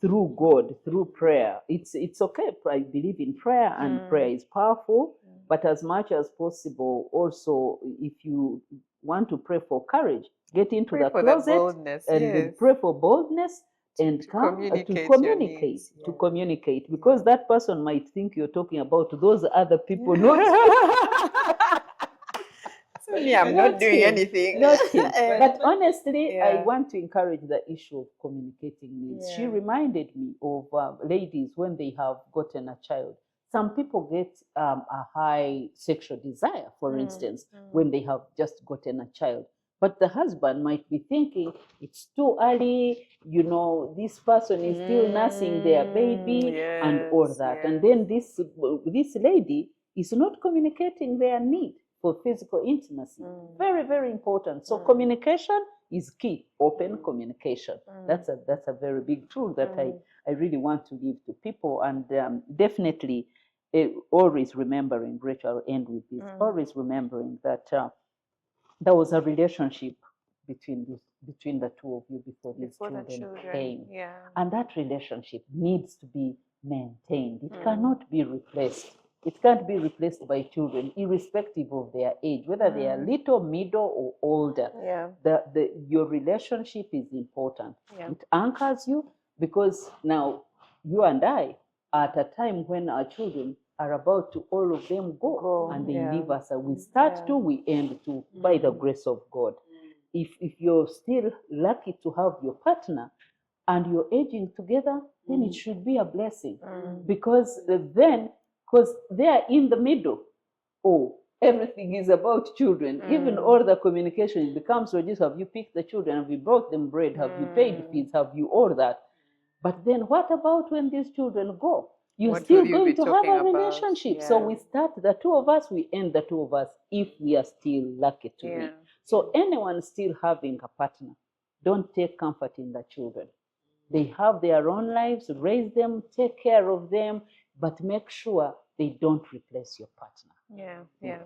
Through God, through prayer. It's okay. I believe in prayer, and prayer is powerful. But as much as possible, also, if you want to pray for courage, get into Pray the for the closet boldness, and yes. pray for boldness and To come communicate your needs, to yeah. communicate, because that person might think you're talking about those other people, not So me, I'm not doing him, anything. not him. But honestly, I Yeah. want to encourage the issue of communicating needs. She Yeah. reminded me of ladies when they have gotten a child. Some people get a high sexual desire, for instance, when they have just gotten a child. But the husband might be thinking, it's too early, this person is still nursing their baby and all that. And then this lady is not communicating their need for physical intimacy. Very, very important. So communication is key. Open communication. That's a very big tool that I really want to give to people. And definitely always remembering, Rachel, I'll end with this, always remembering that there was a relationship between the two of you before these children came. Yeah. And that relationship needs to be maintained. It cannot be replaced. It can't be replaced by children, irrespective of their age, whether they are little, middle, or older. Yeah. Your relationship is important. Yeah. It anchors you, because now you and I are at a time when our children are about to, all of them go and they leave us. We start to, we end to, by the grace of God. If you're still lucky to have your partner and you're aging together, then it should be a blessing, because they are in the middle. Everything is about children. Even all the communication, it becomes reduced. Have you picked the children? Have you brought them bread? Have you paid fees? Have you all that? But then what about when these children go? You're What still will you going be to have talking a about? relationship. Yeah. So we start the two of us, we end the two of us, if we are still lucky to be. So anyone still having a partner, don't take comfort in the children. They have their own lives, raise them, take care of them, but make sure they don't replace your partner. Yeah.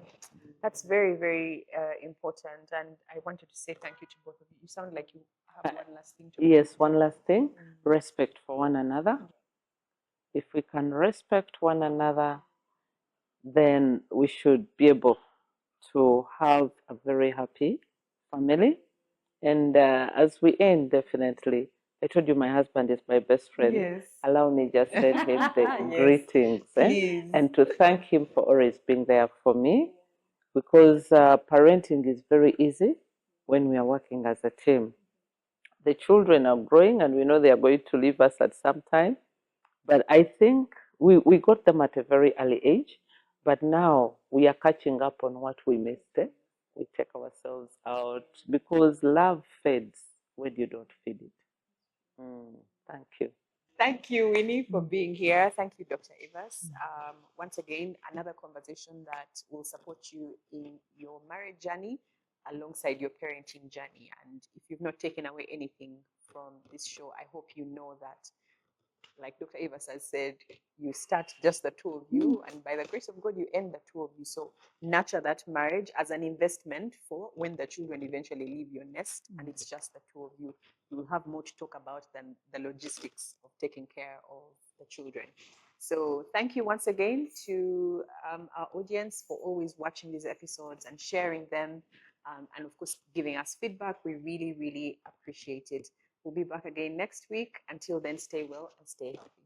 That's very, very important. And I wanted to say thank you to both of you. You sound like you have one last thing to Yes, one last thing, respect for one another. If we can respect one another, then we should be able to have a very happy family. And as we end, definitely, I told you my husband is my best friend. Yes. Allow me just send him the Yes, greetings please. and to thank him for always being there for me, because parenting is very easy when we are working as a team. The children are growing and we know they are going to leave us at some time. But I think we got them at a very early age, but now we are catching up on what we missed. We take ourselves out, because love fades when you don't feed it. Thank you. Thank you, Winnie, for being here. Thank you, Dr. Evers. Once again, another conversation that will support you in your marriage journey alongside your parenting journey. And if you've not taken away anything from this show, I hope you know that, like Dr. Evers has said, you start just the two of you, and by the grace of God, you end the two of you. So nurture that marriage as an investment for when the children eventually leave your nest, and it's just the two of you. You will have more to talk about than the logistics of taking care of the children. So thank you once again to our audience for always watching these episodes and sharing them, and of course giving us feedback. We really, really appreciate it. We'll be back again next week. Until then, stay well and stay happy.